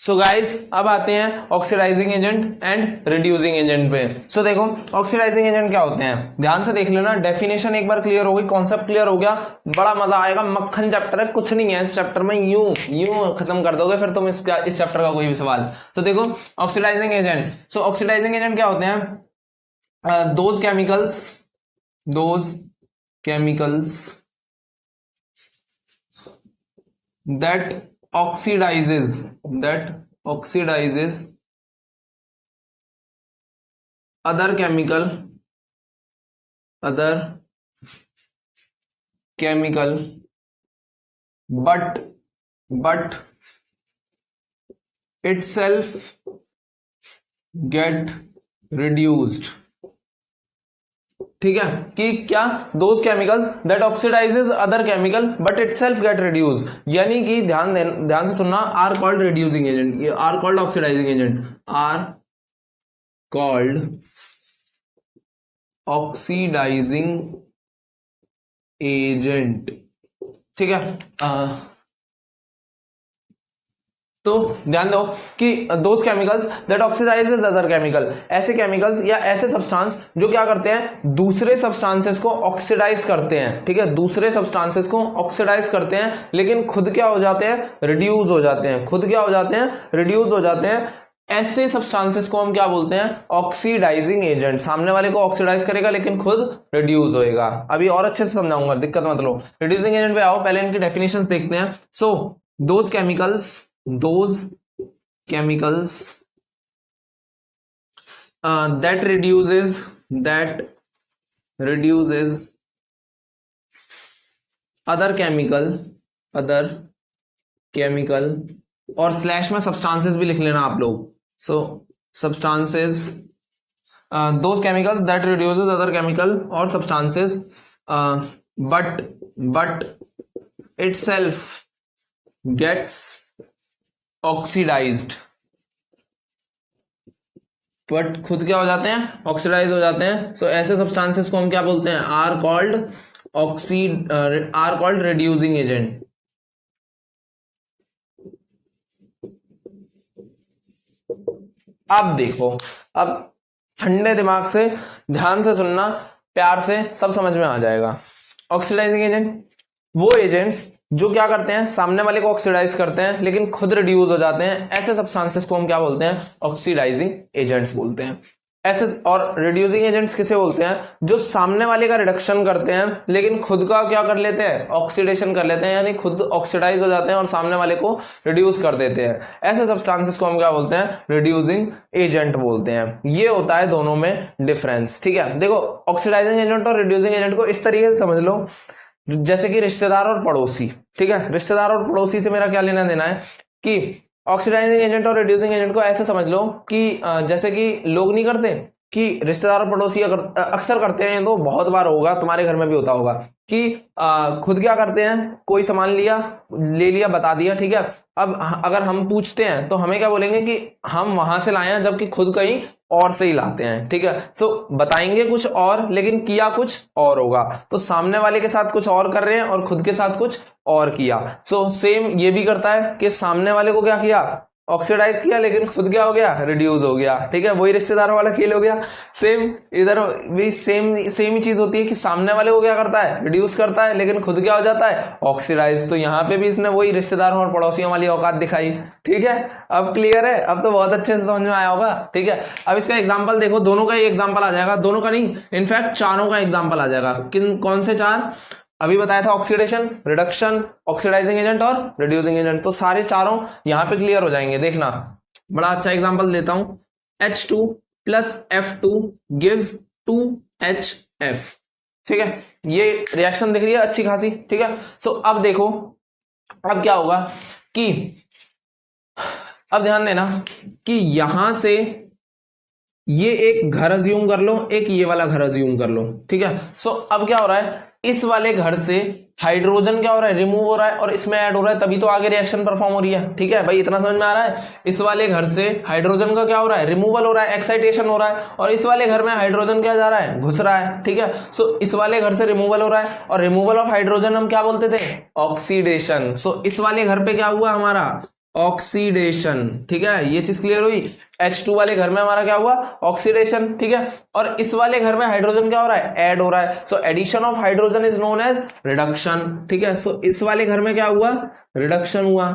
सो गाइस, अब आते हैं oxidizing agent and reducing agent पे। सो देखो ऑक्सीडाइजिंग एजेंट क्या होते हैं, ध्यान से देख लेना, डेफिनेशन एक बार क्लियर हो गई, कॉन्सेप्ट क्लियर हो गया, बड़ा मजा आएगा, मक्खन चैप्टर है, कुछ नहीं है इस चैप्टर में, यूं खत्म कर दोगे फिर तुम इस चैप्टर का कोई भी सवाल। तो देखो oxidizing agent, so oxidizing agent क्या होते हैं, those chemicals that oxidizes other chemical but itself get reduced, ठीक है, कि क्या those chemicals that oxidizes other chemical but itself get reduce, यानी कि ध्यान से सुनना, आर कॉल्ड रिड्यूसिंग एजेंट, ये are called oxidizing agent, are called oxidizing agent, ठीक है। तो ध्यान दो कि those chemicals that oxidizes other chemical, ऐसे केमिकल्स या ऐसे सब्सटेंस जो क्या करते हैं, दूसरे सब्सटेंसेस को ऑक्सीडाइज करते हैं, ठीक है, दूसरे सब्सटेंसेस को ऑक्सीडाइज करते हैं, लेकिन खुद क्या हो जाते हैं, रिड्यूस हो जाते हैं, खुद क्या हो जाते हैं, रिड्यूस हो जाते हैं। ऐसे सब्सटेंसेस को हम क्या बोलते हैं, ऑक्सीडाइजिंग एजेंट। सामने वाले को ऑक्सीडाइज करेगा लेकिन खुद रिड्यूस होएगा। अभी और अच्छे से समझाऊंगा, दिक्कत मत लो। रिड्यूसिंग एजेंट पे आओ, पहले इनकी डेफिनेशंस देखते हैं। So those chemicals that reduces other chemical और स्लैश में सब्सटेंसेस भी लिख लेना आप लोग। So substances, those chemicals that reduces other chemical और substances but itself gets oxidized, but खुद क्या हो जाते हैं, ऑक्सीडाइज हो जाते हैं। सो ऐसे सब्सटेंसेस को हम क्या बोलते हैं, आर कॉल्ड रिड्यूसिंग एजेंट। अब देखो, अब ठंडे दिमाग से ध्यान से सुनना, प्यार से सब समझ में आ जाएगा। ऑक्सीडाइजिंग एजेंट वो एजेंट्स जो क्या करते हैं, सामने वाले को ऑक्सीडाइज करते हैं लेकिन खुद रिड्यूस हो जाते हैं। ऐसे सब्सटेंसेस को हम क्या बोलते हैं, ऑक्सीडाइजिंग एजेंट्स बोलते हैं। ऐसे और रिड्यूसिंग एजेंट्स किसे बोलते हैं, जो सामने वाले का रिडक्शन करते हैं लेकिन खुद का क्या कर लेते हैं, ऑक्सीडेशन कर लेते हैं, यानी खुद ऑक्सीडाइज हो जाते हैं और सामने वाले को रिड्यूस कर देते हैं। ऐसे सब्सटेंसेस को हम क्या बोलते हैं, रिड्यूसिंग एजेंट बोलते हैं। ये होता है दोनों में डिफरेंस, ठीक है। देखो, ऑक्सीडाइजिंग एजेंट और रिड्यूसिंग एजेंट को इस तरीके से समझ लो जैसे कि रिश्तेदार और पड़ोसी, ठीक है। रिश्तेदार और पड़ोसी से मेरा क्या लेना देना है कि ऑक्सीडाइजिंग एजेंट और रिड्यूसिंग एजेंट को ऐसे समझ लो कि जैसे कि लोग नहीं करते कि रिश्तेदार और पड़ोसी अक्सर करते हैं, तो बहुत बार होगा, तुम्हारे घर में भी होता होगा कि खुद क्या करते हैं, कोई सामान ले लिया, बता दिया, ठीक है। अब अगर हम पूछते हैं तो हमें क्या बोलेंगे कि हम वहां से लाए हैं, जबकि खुद कहीं और से ही लाते हैं, ठीक है। सो बताएंगे कुछ और लेकिन किया कुछ और होगा। तो सामने वाले के साथ कुछ और कर रहे हैं और खुद के साथ कुछ और किया। सो सेम ये भी करता है कि सामने वाले को क्या किया, ऑक्सीडाइज किया, लेकिन खुद क्या हो गया, रिड्यूस हो गया, ठीक है। वही रिश्तेदारों वाला खेल हो गया। सेम इधर भी सेम ही चीज होती है कि सामने वाले को क्या करता है, रिड्यूस करता है, लेकिन खुद क्या हो जाता है, ऑक्सीडाइज। तो यहाँ पे भी इसने वही रिश्तेदारों और पड़ोसियों वाली औकात दिखाई, ठीक है। अब क्लियर है, अब तो बहुत अच्छे से समझ में आया होगा, ठीक है। अब इसका एग्जाम्पल देखो, दोनों का ही एग्जाम्पल आ जाएगा, दोनों का नहीं, इनफैक्ट चारों का एग्जाम्पल आ जाएगा। कौन से चार अभी बताया था, ऑक्सीडेशन, रिडक्शन, ऑक्सीडाइजिंग एजेंट और रिड्यूसिंग एजेंट। तो सारे चारों यहां पे क्लियर हो जाएंगे। देखना, बड़ा अच्छा एग्जांपल देता हूं, H2 plus F2 gives 2HF, ठीक है। ये रिएक्शन दिख रही है अच्छी खासी, ठीक है। सो अब देखो, अब क्या होगा कि अब ध्यान देना कि यहां से ये एक घर अज्यूम कर लो, एक ये वाला घर अज्यूम कर लो, ठीक है। सो अब क्या हो रहा है, इस वाले घर से हाइड्रोजन क्या हो रहा है, रिमूव हो रहा है और इसमें ऐड हो रहा है, तभी तो आगे रिएक्शन परफॉर्म हो रही है, ठीक है भाई। इतना समझ में आ रहा है, इस वाले घर से हाइड्रोजन का क्या हो रहा है, रिमूवल हो रहा है, एक्साइटेशन हो रहा है, और इस वाले घर में हाइड्रोजन क्या जा रहा है, घुस रहा है, ठीक है। सो इस वाले घर से रिमूवल हो रहा है, और रिमूवल ऑफ हाइड्रोजन हम क्या बोलते थे, ऑक्सीडेशन। सो इस वाले घर पे क्या हुआ हमारा, ऑक्सीडेशन, ठीक है। ये चीज क्लियर हुई। H2 वाले घर में हमारा क्या हुआ, ऑक्सीडेशन, ठीक है। और इस वाले घर में हाइड्रोजन क्या हो रहा है, ऐड हो रहा है। So addition of hydrogen is known as reduction, ठीक है। सो इस वाले घर में क्या हुआ, रिडक्शन हुआ।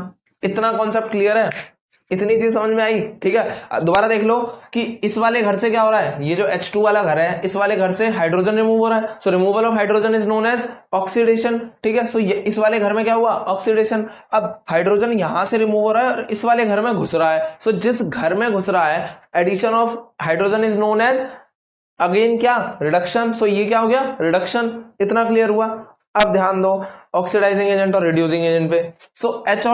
इतना कॉन्सेप्ट क्लियर है, इतनी चीज समझ में आई, ठीक है। दोबारा देख लो कि इस वाले घर से क्या हो रहा है, ये जो H2 वाला घर है, इस वाले घर से हाइड्रोजन रिमूव हो रहा है। So removal of hydrogen is known as oxidation, ठीक है। सो ये इस वाले घर में क्या हुआ, ऑक्सीडेशन। अब हाइड्रोजन यहां से रिमूव हो रहा है और इस वाले घर में घुस रहा है। सो जिस घर में घुस रहा है, addition of hydrogen is known as again क्या, रिडक्शन। सो ये क्या हो गया, रिडक्शन। इतना क्लियर हुआ। अब ध्यान दो ऑक्सीडाइजिंग एजेंट और रिड्यूसिंग एजेंट पे। सो H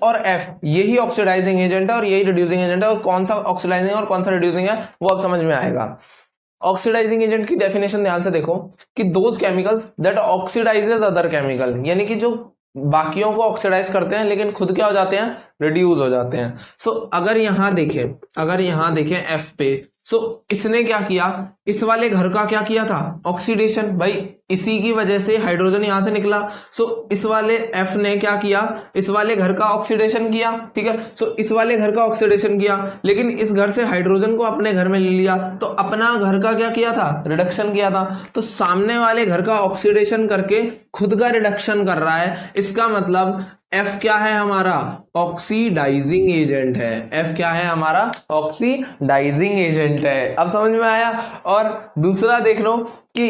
और F यही ऑक्सीडाइजिंग एजेंट है और यही रिड्यूसिंग एजेंट है, और कौन सा ऑक्सीडाइजिंग और कौन सा रिड्यूसिंग है वो अब समझ में आएगा। ऑक्सीडाइजिंग एजेंट की डेफिनेशन ध्यान से देखो कि those chemicals that oxidises other chemical, यानी कि जो बाकियों को ऑक्सीडाइज करते हैं लेकिन खुद क्या हो जाते हैं, रिड्यूस हो जाते हैं। सो अगर यहां देखें F पे, सो इसने क्या किया, इस वाले घर का क्या किया था, ऑक्सीडेशन। भाई इसी की वजह से हाइड्रोजन यहां से निकला। सो इस वाले F ने क्या किया, इस वाले घर का ऑक्सीडेशन किया, ठीक है। सो इस वाले घर का ऑक्सीडेशन किया, लेकिन इस घर से हाइड्रोजन को अपने घर में ले लिया, तो अपना घर का क्या किया था, रिडक्शन किया था। तो सामने वाले घर का ऑक्सीडेशन करके खुद का रिडक्शन कर रहा है, इसका मतलब F क्या है हमारा, ऑक्सीडाइजिंग एजेंट है। F क्या है हमारा, ऑक्सीडाइजिंग एजेंट है। अब समझ में आया। और दूसरा देख लो कि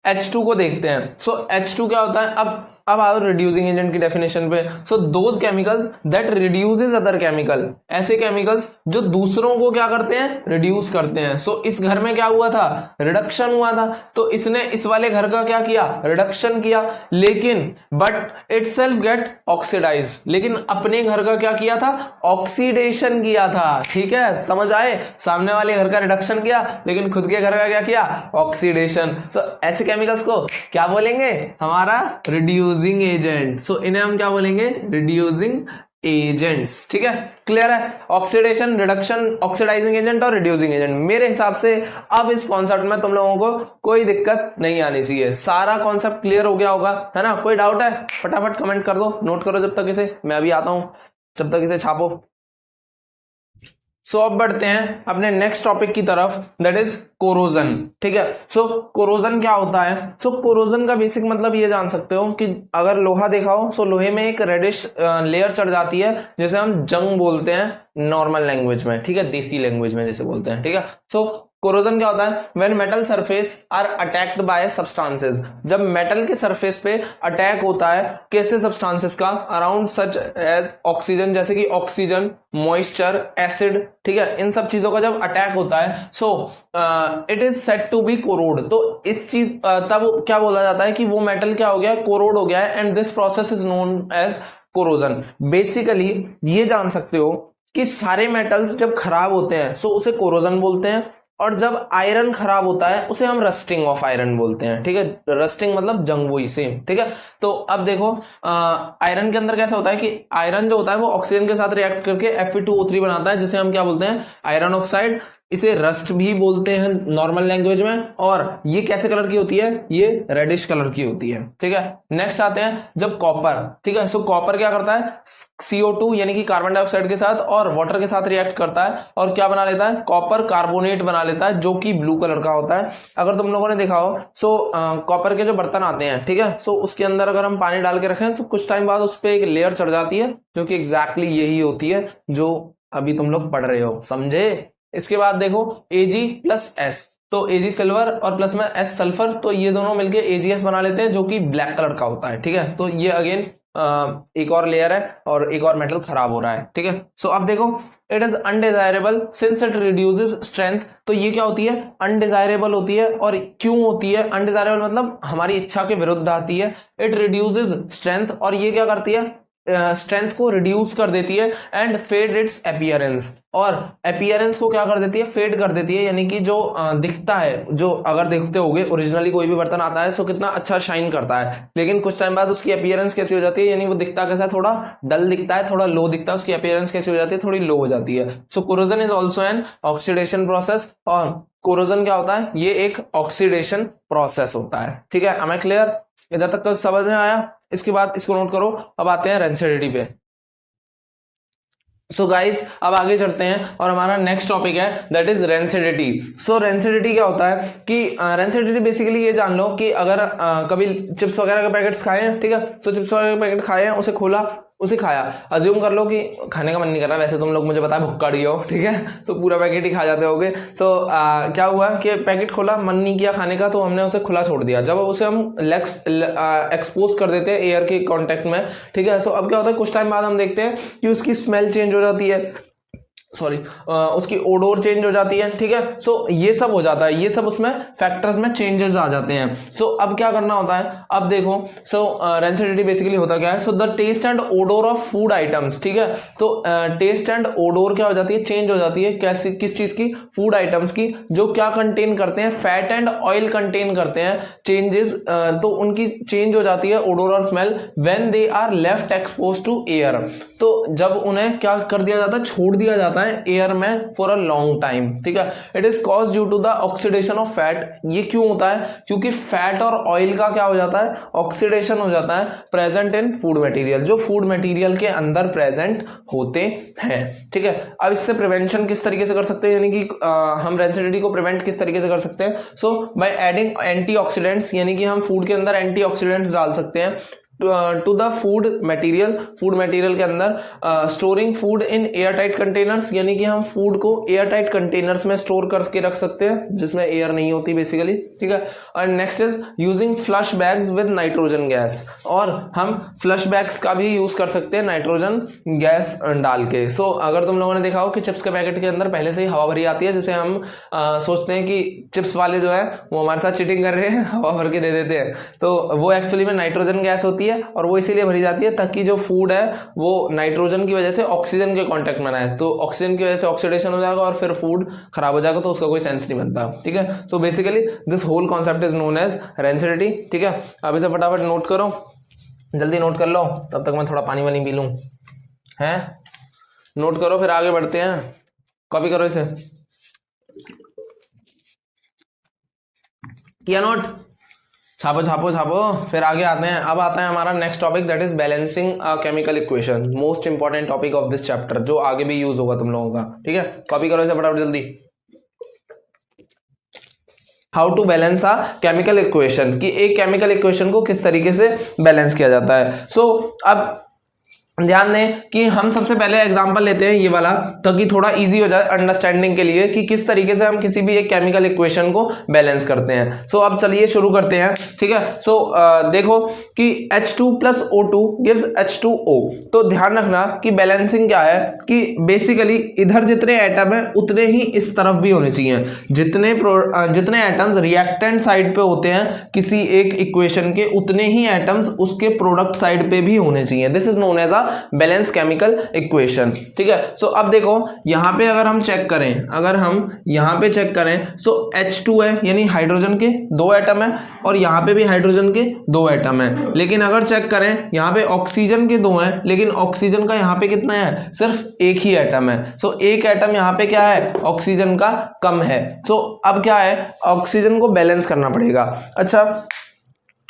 H2 को देखते हैं। सो H2 क्या होता है, अब आओ रिड्यूसिंग एजेंट की डेफिनेशन पे। सो those chemicals that reduces other chemical, ऐसे केमिकल्स जो दूसरों को क्या करते हैं, रिड्यूस करते हैं। सो इस घर में क्या हुआ था, रिडक्शन हुआ था, तो इसने इस वाले घर का क्या किया, रिडक्शन किया, लेकिन बट इटसेल्फ गेट ऑक्सीडाइज, लेकिन अपने घर का क्या किया था, ऑक्सीडेशन किया था। ठीक है, समझ आए, सामने वाले घर का रिडक्शन किया लेकिन खुद के घर का क्या किया, ऑक्सीडेशन। सो ऐसे केमिकल्स को क्या बोलेंगे, हमारा रिड्यूसिंग एजेंट। सो इन्हें हम क्या बोलेंगे, रिड्यूसिंग एजेंट्स। ठीक है, क्लियर है। ऑक्सीडेशन, रिडक्शन, ऑक्सीडाइजिंग एजेंट और रिड्यूसिंग एजेंट। मेरे हिसाब से अब इस कॉन्सेप्ट में तुम लोगों को कोई दिक्कत नहीं आनी चाहिए, सारा कॉन्सेप्ट क्लियर हो गया होगा, है ना। कोई डाउट है फटाफट कमेंट कर दो, नोट करो जब तक इसे, मैं अभी आता हूं, जब तक इसे छापो। सो अब बढ़ते हैं अपने नेक्स्ट टॉपिक की तरफ, दैट इज कोरोजन। ठीक है, सो कोरोजन क्या होता है। सो कोरोजन का बेसिक मतलब ये जान सकते हो कि अगर लोहा देखा हो, सो लोहे में एक रेडिश लेयर चढ़ जाती है, जिसे हम जंग बोलते हैं नॉर्मल लैंग्वेज में, ठीक है, देसी लैंग्वेज में जैसे बोलते हैं। ठीक है, सो कोरोजन क्या होता है, when metal surface are attacked by substances, जब मेटल के सरफेस पे अटैक होता है कैसे सब्सटेंसेस का, अराउंड सच एज ऑक्सीजन, जैसे कि ऑक्सीजन, मॉइस्चर, एसिड, ठीक है, इन सब चीजों का जब अटैक होता है, so it is said to be corrode. तो इस चीज तब क्या बोला जाता है कि वो मेटल क्या हो गया, कोरोड हो गया है, and this process is known as corrosion. Basically ये जान सकते हो कि सारे मेटल्स जब खराब होते हैं सो उसे कोरोजन बोलते हैं, और जब आयरन खराब होता है उसे हम रस्टिंग ऑफ आयरन बोलते हैं। ठीक है, रस्टिंग मतलब जंग, वही सेम। ठीक है, तो अब देखो आयरन के अंदर कैसा होता है कि आयरन जो होता है वो ऑक्सीजन के साथ रिएक्ट करके Fe2O3 बनाता है, जिसे हम क्या बोलते हैं, आयरन ऑक्साइड। इसे रस्ट भी बोलते हैं नॉर्मल लैंग्वेज में, और ये कैसे कलर की होती है, ये रेडिश कलर की होती है। ठीक है, नेक्स्ट आते हैं जब कॉपर। ठीक है, सो कॉपर क्या करता है, CO2 यानी कि कार्बन डाइऑक्साइड के साथ और वाटर के साथ रिएक्ट करता है और क्या बना लेता है, कॉपर कार्बोनेट बना लेता है, जो कि ब्लू कलर का होता है। अगर तुम लोगों ने देखा हो, सो कॉपर के जो बर्तन आते हैं, ठीक है, सो उसके अंदर अगर हम पानी डाल के रखें तो कुछ टाइम बाद उस पर एक लेयर चढ़ जाती है, जो कि एग्जैक्टली यही होती है जो अभी तुम लोग पढ़ रहे हो, समझे। इसके बाद देखो Ag+S, तो Ag सिल्वर और प्लस में S सल्फर, तो ये दोनों मिलके AgS बना लेते हैं, जो कि ब्लैक कलर का होता है। ठीक है, तो ये अगेन एक और लेयर है और एक और मेटल खराब हो रहा है। ठीक है, सो अब देखो it is undesirable since it reduces strength. तो ये क्या होती है, अनडिजायरेबल होती है। और क्यों होती है अनडिजायरेबल, मतलब हमारी इच्छा के विरुद्ध आती है। इट रिड्यूसेस स्ट्रेंथ, और ये क्या करती है, स्ट्रेंथ को रिड्यूस कर देती है, एंड फेड इट्स अपीयरेंस, और अपीयरेंस को क्या कर देती है, फेड कर देती है, यानी कि जो दिखता है, जो अगर देखते होगे ओरिजिनली कोई भी बर्तन आता है सो कितना अच्छा शाइन करता है, लेकिन कुछ टाइम बाद उसकी अपीयरेंस कैसी हो जाती है, यानी वो दिखता कैसा है, थोड़ा डल दिखता है, थोड़ा लो दिखता है, उसकी अपीयरेंस कैसी हो जाती है, थोड़ी लो हो जाती है। So corrosion is also an oxidation process, और कोरोजन क्या होता है, ये एक ऑक्सीडेशन प्रोसेस होता है। ठीक है, am I क्लियर, इधर तक तो समझ में आया। इसके बाद इसको नोट करो, अब आते हैं रेंसिडिटी पे। सो गाइस अब आगे चलते हैं और हमारा नेक्स्ट टॉपिक है that is rancidity. So rancidity क्या होता है कि रेंसिडिटी बेसिकली ये जान लो कि अगर कभी चिप्स वगैरह के पैकेट्स खाए हैं, ठीक है, तो चिप्स वगैरह के पैकेट खाए हैं, उसे खोला, उसे खाया, अज्यूम कर लो कि खाने का मन नहीं कर रहा, वैसे तुम लोग मुझे पता है भुक्का रही हो, ठीक है, तो पूरा पैकेट ही खा जाते होगे। सो क्या हुआ कि पैकेट खोला, मन नहीं किया खाने का, तो हमने उसे खुला छोड़ दिया। जब उसे हम एक्सपोज कर देते हैं एयर के कांटेक्ट में, ठीक है, सो अब क्या होता है, कुछ टाइम बाद हम देखते हैं कि उसकी स्मेल चेंज हो जाती है, सॉरी उसकी ओडोर चेंज हो जाती है, ठीक है। सो ये सब हो जाता है, ये सब उसमें फैक्टर्स में चेंजेस आ जाते हैं। सो अब क्या करना होता है, अब देखो रेंसिडिटी बेसिकली होता क्या है, so the taste and odour of food items, ठीक है। तो टेस्ट एंड ओडोर क्या हो जाती है, चेंज हो जाती है, कैसे, किस चीज की, फूड आइटम्स की, जो क्या कंटेन करते हैं, फैट एंड ऑयल कंटेन करते हैं, चेंजेस तो उनकी चेंज हो जाती है ओडोर और smell when they are left expose to air. तो जब उन्हें क्या कर दिया जाता है, छोड़ दिया जाता है एयर में फॉर अ लॉन्ग टाइम, ठीक है। It is cause due to the oxidation of fat. ये क्यों होता है, क्योंकि फैट और ऑयल का क्या हो जाता है, ऑक्सीडेशन हो जाता है प्रेजेंट इन फूड मटेरियल, जो फूड मटेरियल के अंदर प्रेजेंट होते हैं, ठीक है। अब इससे प्रिवेंशन किस तरीके से कर सकते हैं, यानी कि हम रेंसिडिटी को प्रिवेंट किस तरीके से कर सकते हैं, सो बाय एडिंग एंटीऑक्सीडेंट्स, यानी कि हम फूड के अंदर एंटीऑक्सीडेंट्स डाल सकते हैं टू द फूड मटेरियल के अंदर, storing food in air tight containers, यानी कि हम फूड को एयर टाइट कंटेनर्स में स्टोर करके रख सकते हैं जिसमें एयर नहीं होती बेसिकली, ठीक है। और next is using flush bags with nitrogen gas, और हम फ्लश बैग्स का भी यूज कर सकते हैं नाइट्रोजन गैस डाल के। सो अगर तुम लोगों ने देखा हो कि चिप्स के पैकेट के अंदर पहले से ही हवा भरी आती है, जिसे हम सोचते हैं कि चिप्स वाले जो है वो हमारे साथ चीटिंग कर रहे हैं, हवा भर के दे देते हैं, तो वो एक्चुअली में नाइट्रोजन गैस होती है, और वो इसीलिए भरी जाती है ताकि जो फूड है वो नाइट्रोजन की वजह से ऑक्सीजन के कांटेक्ट में आए, तो ऑक्सीजन की वजह से ऑक्सीडेशन हो जाएगा और फिर फूड खराब हो जाएगा, तो उसका कोई सेंस नहीं बनता, ठीक है। So basically this whole concept is known as rancidity, ठीक है। अब इसे फटाफट नोट करो, जल्दी नोट कर लो, तब तक मैं थोड़ा पानी वानी पी लूं, हैं, नोट करो फिर आगे बढ़ते हैं, कॉपी करो इसे, किया नोट, छापो छापो छापो, फिर आगे आते हैं। अब आता है हमारा next topic, that is balancing a chemical equation, most important topic of this chapter, जो आगे भी यूज होगा तुम लोगों का, ठीक है। कॉपी करो इसे फटाफट जल्दी। How to balance a chemical equation, कि एक केमिकल इक्वेशन को किस तरीके से बैलेंस किया जाता है। सो अब ध्यान दें कि हम सबसे पहले एग्जांपल लेते हैं ये वाला, ताकि थोड़ा इजी हो जाए अंडरस्टैंडिंग के लिए कि किस तरीके से हम किसी भी एक केमिकल इक्वेशन को बैलेंस करते हैं। सो अब चलिए शुरू करते हैं, ठीक है। सो देखो कि H2 plus O2 gives H2O। तो ध्यान रखना कि बैलेंसिंग क्या है, कि बेसिकली इधर जितने एटम है उतने ही इस तरफ भी होने चाहिए, जितने एटम्स रिएक्टेंट साइड पे होते हैं किसी एक इक्वेशन के, उतने ही एटम्स उसके प्रोडक्ट साइड पे भी होने चाहिए। This is known as a balance chemical equation, ठीक है। सो अब देखो यहां पे अगर हम चेक करें, अगर हम यहां पे चेक करें, सो H2 है, यानी हाइड्रोजन के 2 एटम है, और यहां पे भी हाइड्रोजन के 2 एटम है। लेकिन अगर चेक करें यहां पे ऑक्सीजन के 2 हैं, लेकिन ऑक्सीजन का यहां पे कितना है, सिर्फ एक ही एटम है। सो एक एटम यहां पे क्या है, ऑक्सीजन का कम है। सो अब क्या है, ऑक्सीजन को बैलेंस करना पड़ेगा। अच्छा,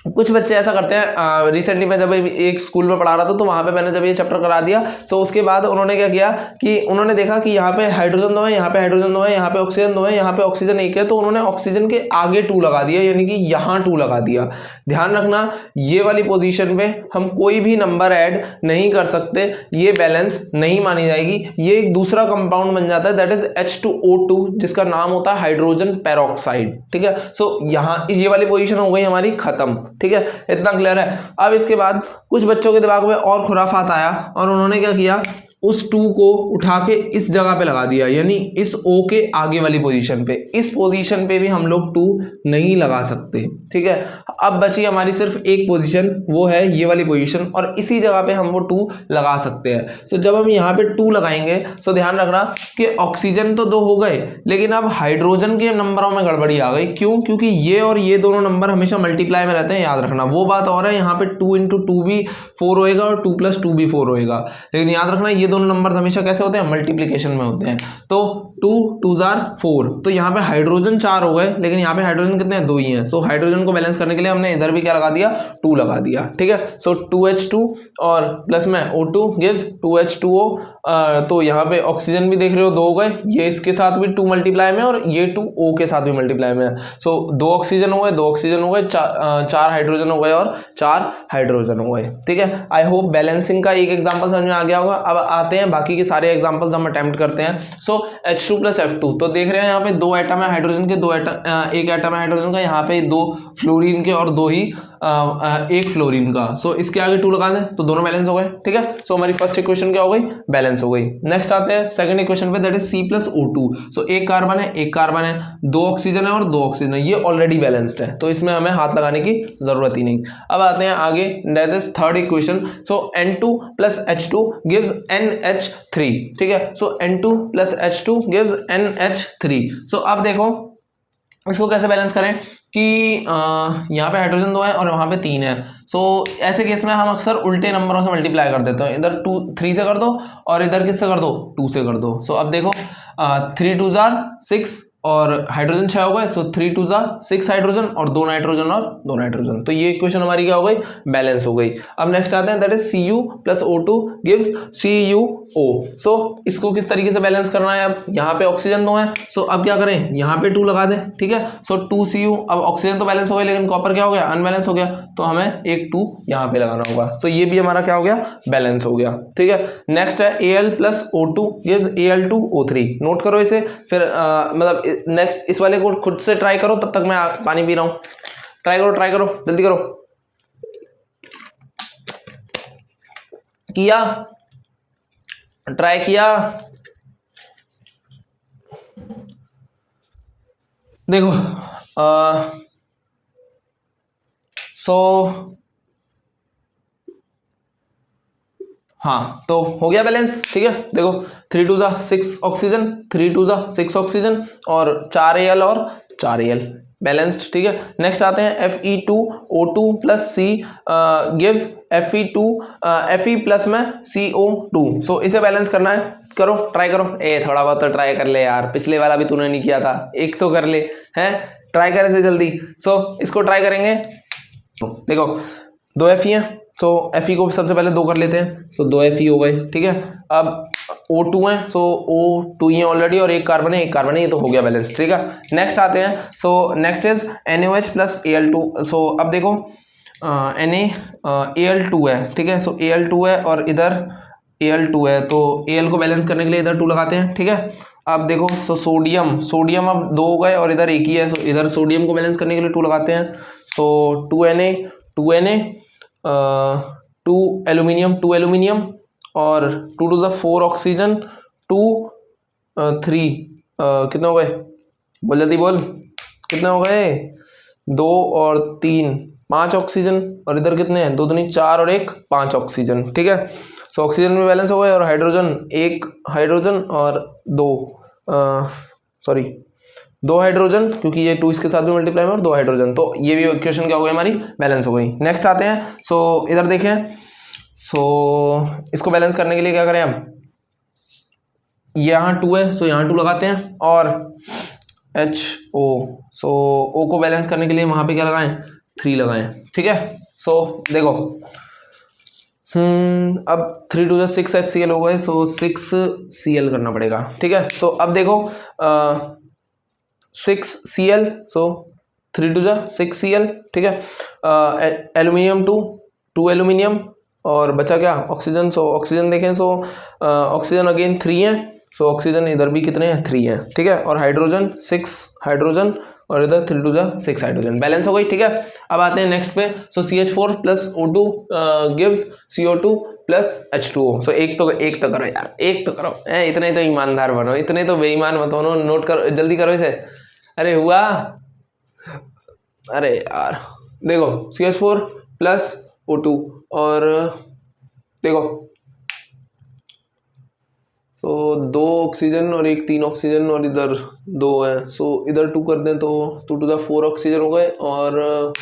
कुछ बच्चे ऐसा करते हैं, रिसेंटली मैं जब एक स्कूल में पढ़ा रहा था, तो वहाँ पे मैंने जब ये चैप्टर करा दिया, तो उसके बाद उन्होंने क्या किया कि उन्होंने देखा कि यहाँ पे हाइड्रोजन 2 है, यहाँ पे हाइड्रोजन 2 है, यहाँ पे ऑक्सीजन 2 है, यहाँ पे ऑक्सीजन 1 है, तो उन्होंने ऑक्सीजन के आगे 2 लगा दिया, यानी कि यहाँ 2 लगा दिया। ध्यान रखना ये वाली पोजीशन पे हम कोई भी नंबर ऐड नहीं कर सकते, ये बैलेंस नहीं मानी जाएगी, ये एक दूसरा कंपाउंड बन जाता है, दैट इज H2O2, जिसका नाम होता है हाइड्रोजन पेरोक्साइड, ठीक है। सो यहाँ ये वाली पोजीशन हो गई हमारी खत्म, ठीक है, इतना क्लियर है। अब इसके बाद कुछ बच्चों के दिमाग में और खुराफात आया, और उन्होंने क्या किया, उस 2 को उठा के इस जगह पे लगा दिया, यानी इस O के आगे वाली पोजीशन पे। इस पोजीशन पे भी हम लोग 2 नहीं लगा सकते, ठीक है। अब बची हमारी सिर्फ एक पोजीशन, वो है ये वाली पोजीशन, और इसी जगह पे हम वो 2 लगा सकते हैं। सो जब हम यहाँ पे 2 लगाएंगे, सो ध्यान रखना कि ऑक्सीजन तो 2 हो गए, लेकिन अब हाइड्रोजन के नंबरों में गड़बड़ी आ गई। क्यों? क्योंकि ये और ये दोनों नंबर हमेशा मल्टीप्लाई में रहते हैं, याद रखना। वो बात और है, यहाँ पे 2 × 2 भी 4 होएगा और 2 + 2 भी 4 होएगा, लेकिन याद रखना ये दोनों नंबर्स हमेशा कैसे होते हैं, मल्टीप्लिकेशन में होते हैं। तो 2 × 2 = 4, तो यहाँ पे हाइड्रोजन 4 हो गए, लेकिन यहाँ पे हाइड्रोजन कितने हैं, 2 ही हैं। सो हाइड्रोजन को बैलेंस करने के लिए हमने इधर भी क्या लगा दिया, 2 लगा दिया, ठीक है। सो 2H2 और प्लस में O2 गिव्स 2H2O। तो यहाँ पे ऑक्सीजन भी देख रहे हो 2 हो गए, ये इसके साथ भी 2 मल्टीप्लाई में, और ये 2 O के साथ भी मल्टीप्लाई में है। सो 2 ऑक्सीजन हो गए, 2 ऑक्सीजन हो गए, 4 हाइड्रोजन हो गए और 4 हाइड्रोजन हो गए, ठीक है। आई होप बैलेंसिंग का एक एग्जांपल समझ में आ गया होगा। अब आते हैं बाकी के सारे एग्जांपल्स हम अटेम्प्ट करते हैं। सो H2 प्लस F2, तो देख रहे हैं यहाँ पे दो एटम है हाइड्रोजन के, एक एटम है हाइड्रोजन का, यहाँ पे दो फ्लोरीन के और दो ही एक फ्लोरीन का। सो इसके आगे 2 लगा दें तो दोनों बैलेंस हो गए, ठीक है। सो हमारी फर्स्ट इक्वेशन क्या हो गई, बैलेंस हो गई। नेक्स्ट आते हैं सेकंड इक्वेशन पे, that is C plus O2। सो एक कार्बन है एक कार्बन है, 2 ऑक्सीजन है और 2 ऑक्सीजन है, ये ऑलरेडी बैलेंस्ड है तो इसमें हमें हाथ लगाने की जरूरत ही नहीं। अब आते हैं आगे, that is third equation. So N2 plus H2 gives NH3, ठीक है। सो N2 plus H2 gives NH3। सो अब देखो इसको कैसे बैलेंस करें कि यहाँ पे हाइड्रोजन 2 है और वहाँ पे 3 है। सो ऐसे केस में हम अक्सर उल्टे नंबरों से मल्टीप्लाई कर देते हैं, इधर 3 से कर दो और इधर किससे कर दो, 2 से कर दो। सो अब देखो 3 2 6 और हाइड्रोजन 6 हो गए। सो 3 2 6 हाइड्रोजन और 2 नाइट्रोजन और 2 नाइट्रोजन, तो ये इक्वेशन हमारी क्या हो गई, बैलेंस हो गई। अब नेक्स्ट आते हैं, that is Cu plus O2 gives CuO। सो इसको किस तरीके से बैलेंस करना है, अब यहाँ पे ऑक्सीजन 2 है, सो अब क्या करें, यहाँ पे 2 लगा दें, ठीक है। सो 2Cu, अब ऑक्सीजन तो बैलेंस हो गया लेकिन कॉपर क्या हो गया, अनबैलेंस हो गया, तो हमें एक 2 यहाँ पे लगाना होगा। तो ये भी हमारा क्या हो गया, बैलेंस हो गया, ठीक है। नेक्स्ट है Al plus O2 gives Al2O3। Note करो इसे, फिर मतलब नेक्स्ट इस वाले को खुद से ट्राई करो, तब तक मैं पानी पी रहा हूं। ट्राई करो जल्दी करो। किया, ट्राई किया, देखो हाँ तो हो गया बैलेंस, ठीक है। देखो 3 2 6 ऑक्सीजन, 3 2 6 ऑक्सीजन और 4 Al और 4 Al, बैलेंस्ड, ठीक है। नेक्स्ट आते हैं Fe2O2 plus C gives Fe plus में CO2। सो इसे बैलेंस करना है, करो ट्राई करो। थोड़ा बहुत तो ट्राई कर ले यार, पिछले वाला भी तूने नहीं किया था, एक तो कर ले हैं, ट्राई कर इसे जल्दी। सो इसको ट्राई करेंगे, देखो 2 Fe हैं, सो Fe को सबसे पहले 2 कर लेते हैं। सो 2 Fe हो गए, ठीक है। अब O2 है, सो O2 ही है ऑलरेडी और एक कार्बन है, ये तो हो गया बैलेंस, ठीक है। नेक्स्ट आते हैं, so next is NaOH plus Al2। सो अब देखो Al2 है, ठीक है। सो Al2 है और इधर Al2 है, तो Al को बैलेंस करने के लिए इधर 2 लगाते हैं, ठीक है। अब देखो सो सोडियम अब 2 हो गए और इधर एक ही है, सो इधर सोडियम को बैलेंस करने के लिए 2 लगाते हैं। सो 2Na 2 एल्यूमिनियम और 2 2 4 ऑक्सीजन, 2 3 कितने हो गए, बोल जल्दी बोल, कितने हो गए, 2 और 3 5 ऑक्सीजन और इधर कितने हैं, 2 2 4 और 1 5 ऑक्सीजन, ठीक है। सो ऑक्सीजन में बैलेंस हो गए और हाइड्रोजन, 1 हाइड्रोजन और 2 हाइड्रोजन, क्योंकि ये 2 इसके साथ भी मल्टीप्लाई में और 2 हाइड्रोजन, तो ये भी इक्वेशन क्या हो गई हमारी, बैलेंस हो गई। नेक्स्ट आते हैं, सो इधर देखें, सो इसको बैलेंस करने के लिए क्या करें हम, यहाँ 2 है, सो यहाँ 2 लगाते हैं और HO, सो O को बैलेंस करने के लिए वहाँ पे क्या लगाएं, 3 लगाएं, ठीक है। सो देखो अब 3 2 6 HCl हो गए, सो 6 Cl करना पड़ेगा, ठीक है। सो अब देखो 6 Cl, सो 3 2 6 Cl, ठीक है। एल्यूमिनियम 2 एल्यूमिनियम और बचा क्या, ऑक्सीजन। सो ऑक्सीजन देखें, सो ऑक्सीजन अगेन 3 है, सो ऑक्सीजन इधर भी कितने हैं, 3 है, ठीक है। और हाइड्रोजन 6 हाइड्रोजन और इधर 3 2 6 हाइड्रोजन, बैलेंस हो गई, ठीक है। अब आते हैं नेक्स्ट पे, सो CH4 plus O2 gives CO2 plus H2O। सो एक तो करो यार, एक तो करो, इतने तो ईमानदार बनो, इतने तो बेईमान मत बनो, नोट करो जल्दी करो इसे। अरे हुआ, अरे यार देखो CH4 प्लस O2 और देखो सो 2 ऑक्सीजन और एक 3 ऑक्सीजन और इधर 2 है, सो इधर 2 कर दें तो 2 2 4 ऑक्सीजन हो गए और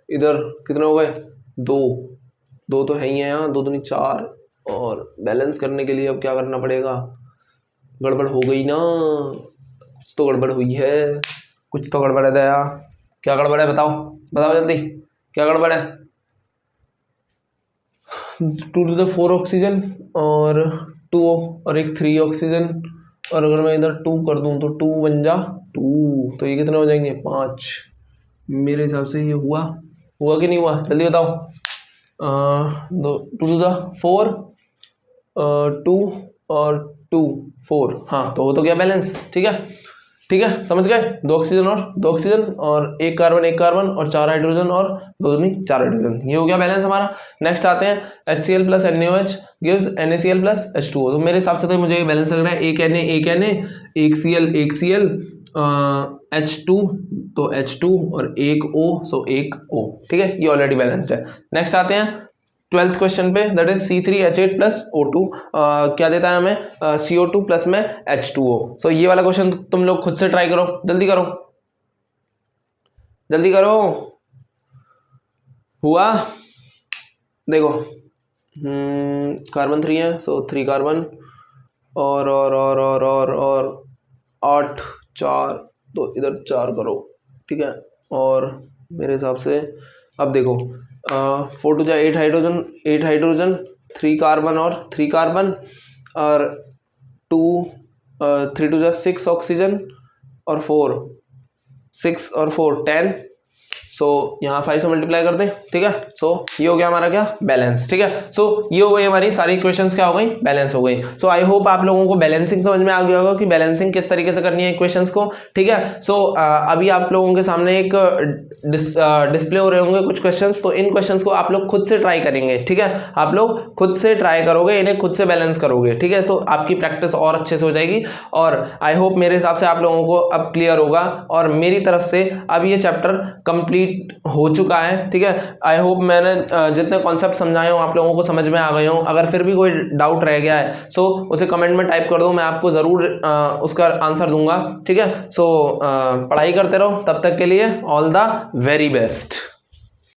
इधर कितने हो गए, 2 तो है ही है यहाँ, 2 2 4 और बैलेंस करने के लिए अब क्या करना पड़ेगा, गड़बड़ हो गई ना, कुछ तो गड़बड़ हुई है, कुछ तो गड़बड़ है दया, क्या गड़बड़ है बताओ जल्दी, क्या गड़बड़ है। 2 2 4 ऑक्सीजन और 2 और एक 3 ऑक्सीजन और अगर मैं इधर 2 कर दूं तो 2 बन जा 2, तो ये कितने हो जाएंगे, 5। मेरे हिसाब से ये हुआ कि नहीं हुआ, जल्दी बताओ। 2 2 4 2 और 2 4, हाँ तो हो तो गया बैलेंस। ठीक है, ठीक है, समझ गए। 2 ऑक्सीजन और 1 कार्बन और 4 हाइड्रोजन और 2 दूनी 4 हाइड्रोजन, ये हो गया बैलेंस हमारा। नेक्स्ट आते हैं HCl plus NaOH gives NaCl plus H2O। तो मेरे हिसाब से तो मुझे ये बैलेंस लग रहा है, एक Na एक Cl H2 तो H2 और एक O सो एक O। ठीक है, ये ऑलरेडी बैलेंस्ड है। नेक्स्ट आते हैं 12th क्वेश्चन पे, that is C3H8 plus O2 क्या देता है हमें, CO2 प्लस में H2O। सो ये वाला क्वेश्चन तुम लोग खुद से ट्राई करो, जल्दी करो जल्दी करो। हुआ, देखो कार्बन 3 है, सो 3 कार्बन और 8 4, तो इधर 4 करो। ठीक है, और मेरे हिसाब से अब देखो 4 टू जा 8 हाइड्रोजन 3 कार्बन और 3 कार्बन और 3 टू जा 6 ऑक्सीजन और 6 और 4 10, सो यहाँ 5 से मल्टीप्लाई कर दें। ठीक है, सो ये हो गया हमारा क्या, बैलेंस। ठीक है, सो ये हो गई हमारी सारी इक्वेशंस क्या हो गई, बैलेंस हो गई। सो आई होप आप लोगों को बैलेंसिंग समझ में आ गया होगा कि बैलेंसिंग किस तरीके से करनी है इक्वेशंस को। ठीक है, सो अभी आप लोगों के सामने एक डिस्प्ले हो रहे होंगे कुछ क्वेश्चंस, तो इन क्वेश्चंस को आप लोग खुद से ट्राई करेंगे। ठीक है, आप लोग खुद से ट्राई करोगे, इन्हें खुद से बैलेंस करोगे। ठीक है, तो आपकी प्रैक्टिस और अच्छे से हो जाएगी और आई होप मेरे हिसाब से आप लोगों को अब क्लियर होगा और मेरी तरफ से अब ये चैप्टर कंप्लीट हो चुका है। ठीक है, आई होप मैंने जितने कॉन्सेप्ट समझाए हो आप लोगों को समझ में आ गए हो। अगर फिर भी कोई डाउट रह गया है सो उसे कमेंट में टाइप कर दो, मैं आपको ज़रूर उसका आंसर दूंगा। ठीक है, सो पढ़ाई करते रहो, तब तक के लिए ऑल द वेरी बेस्ट।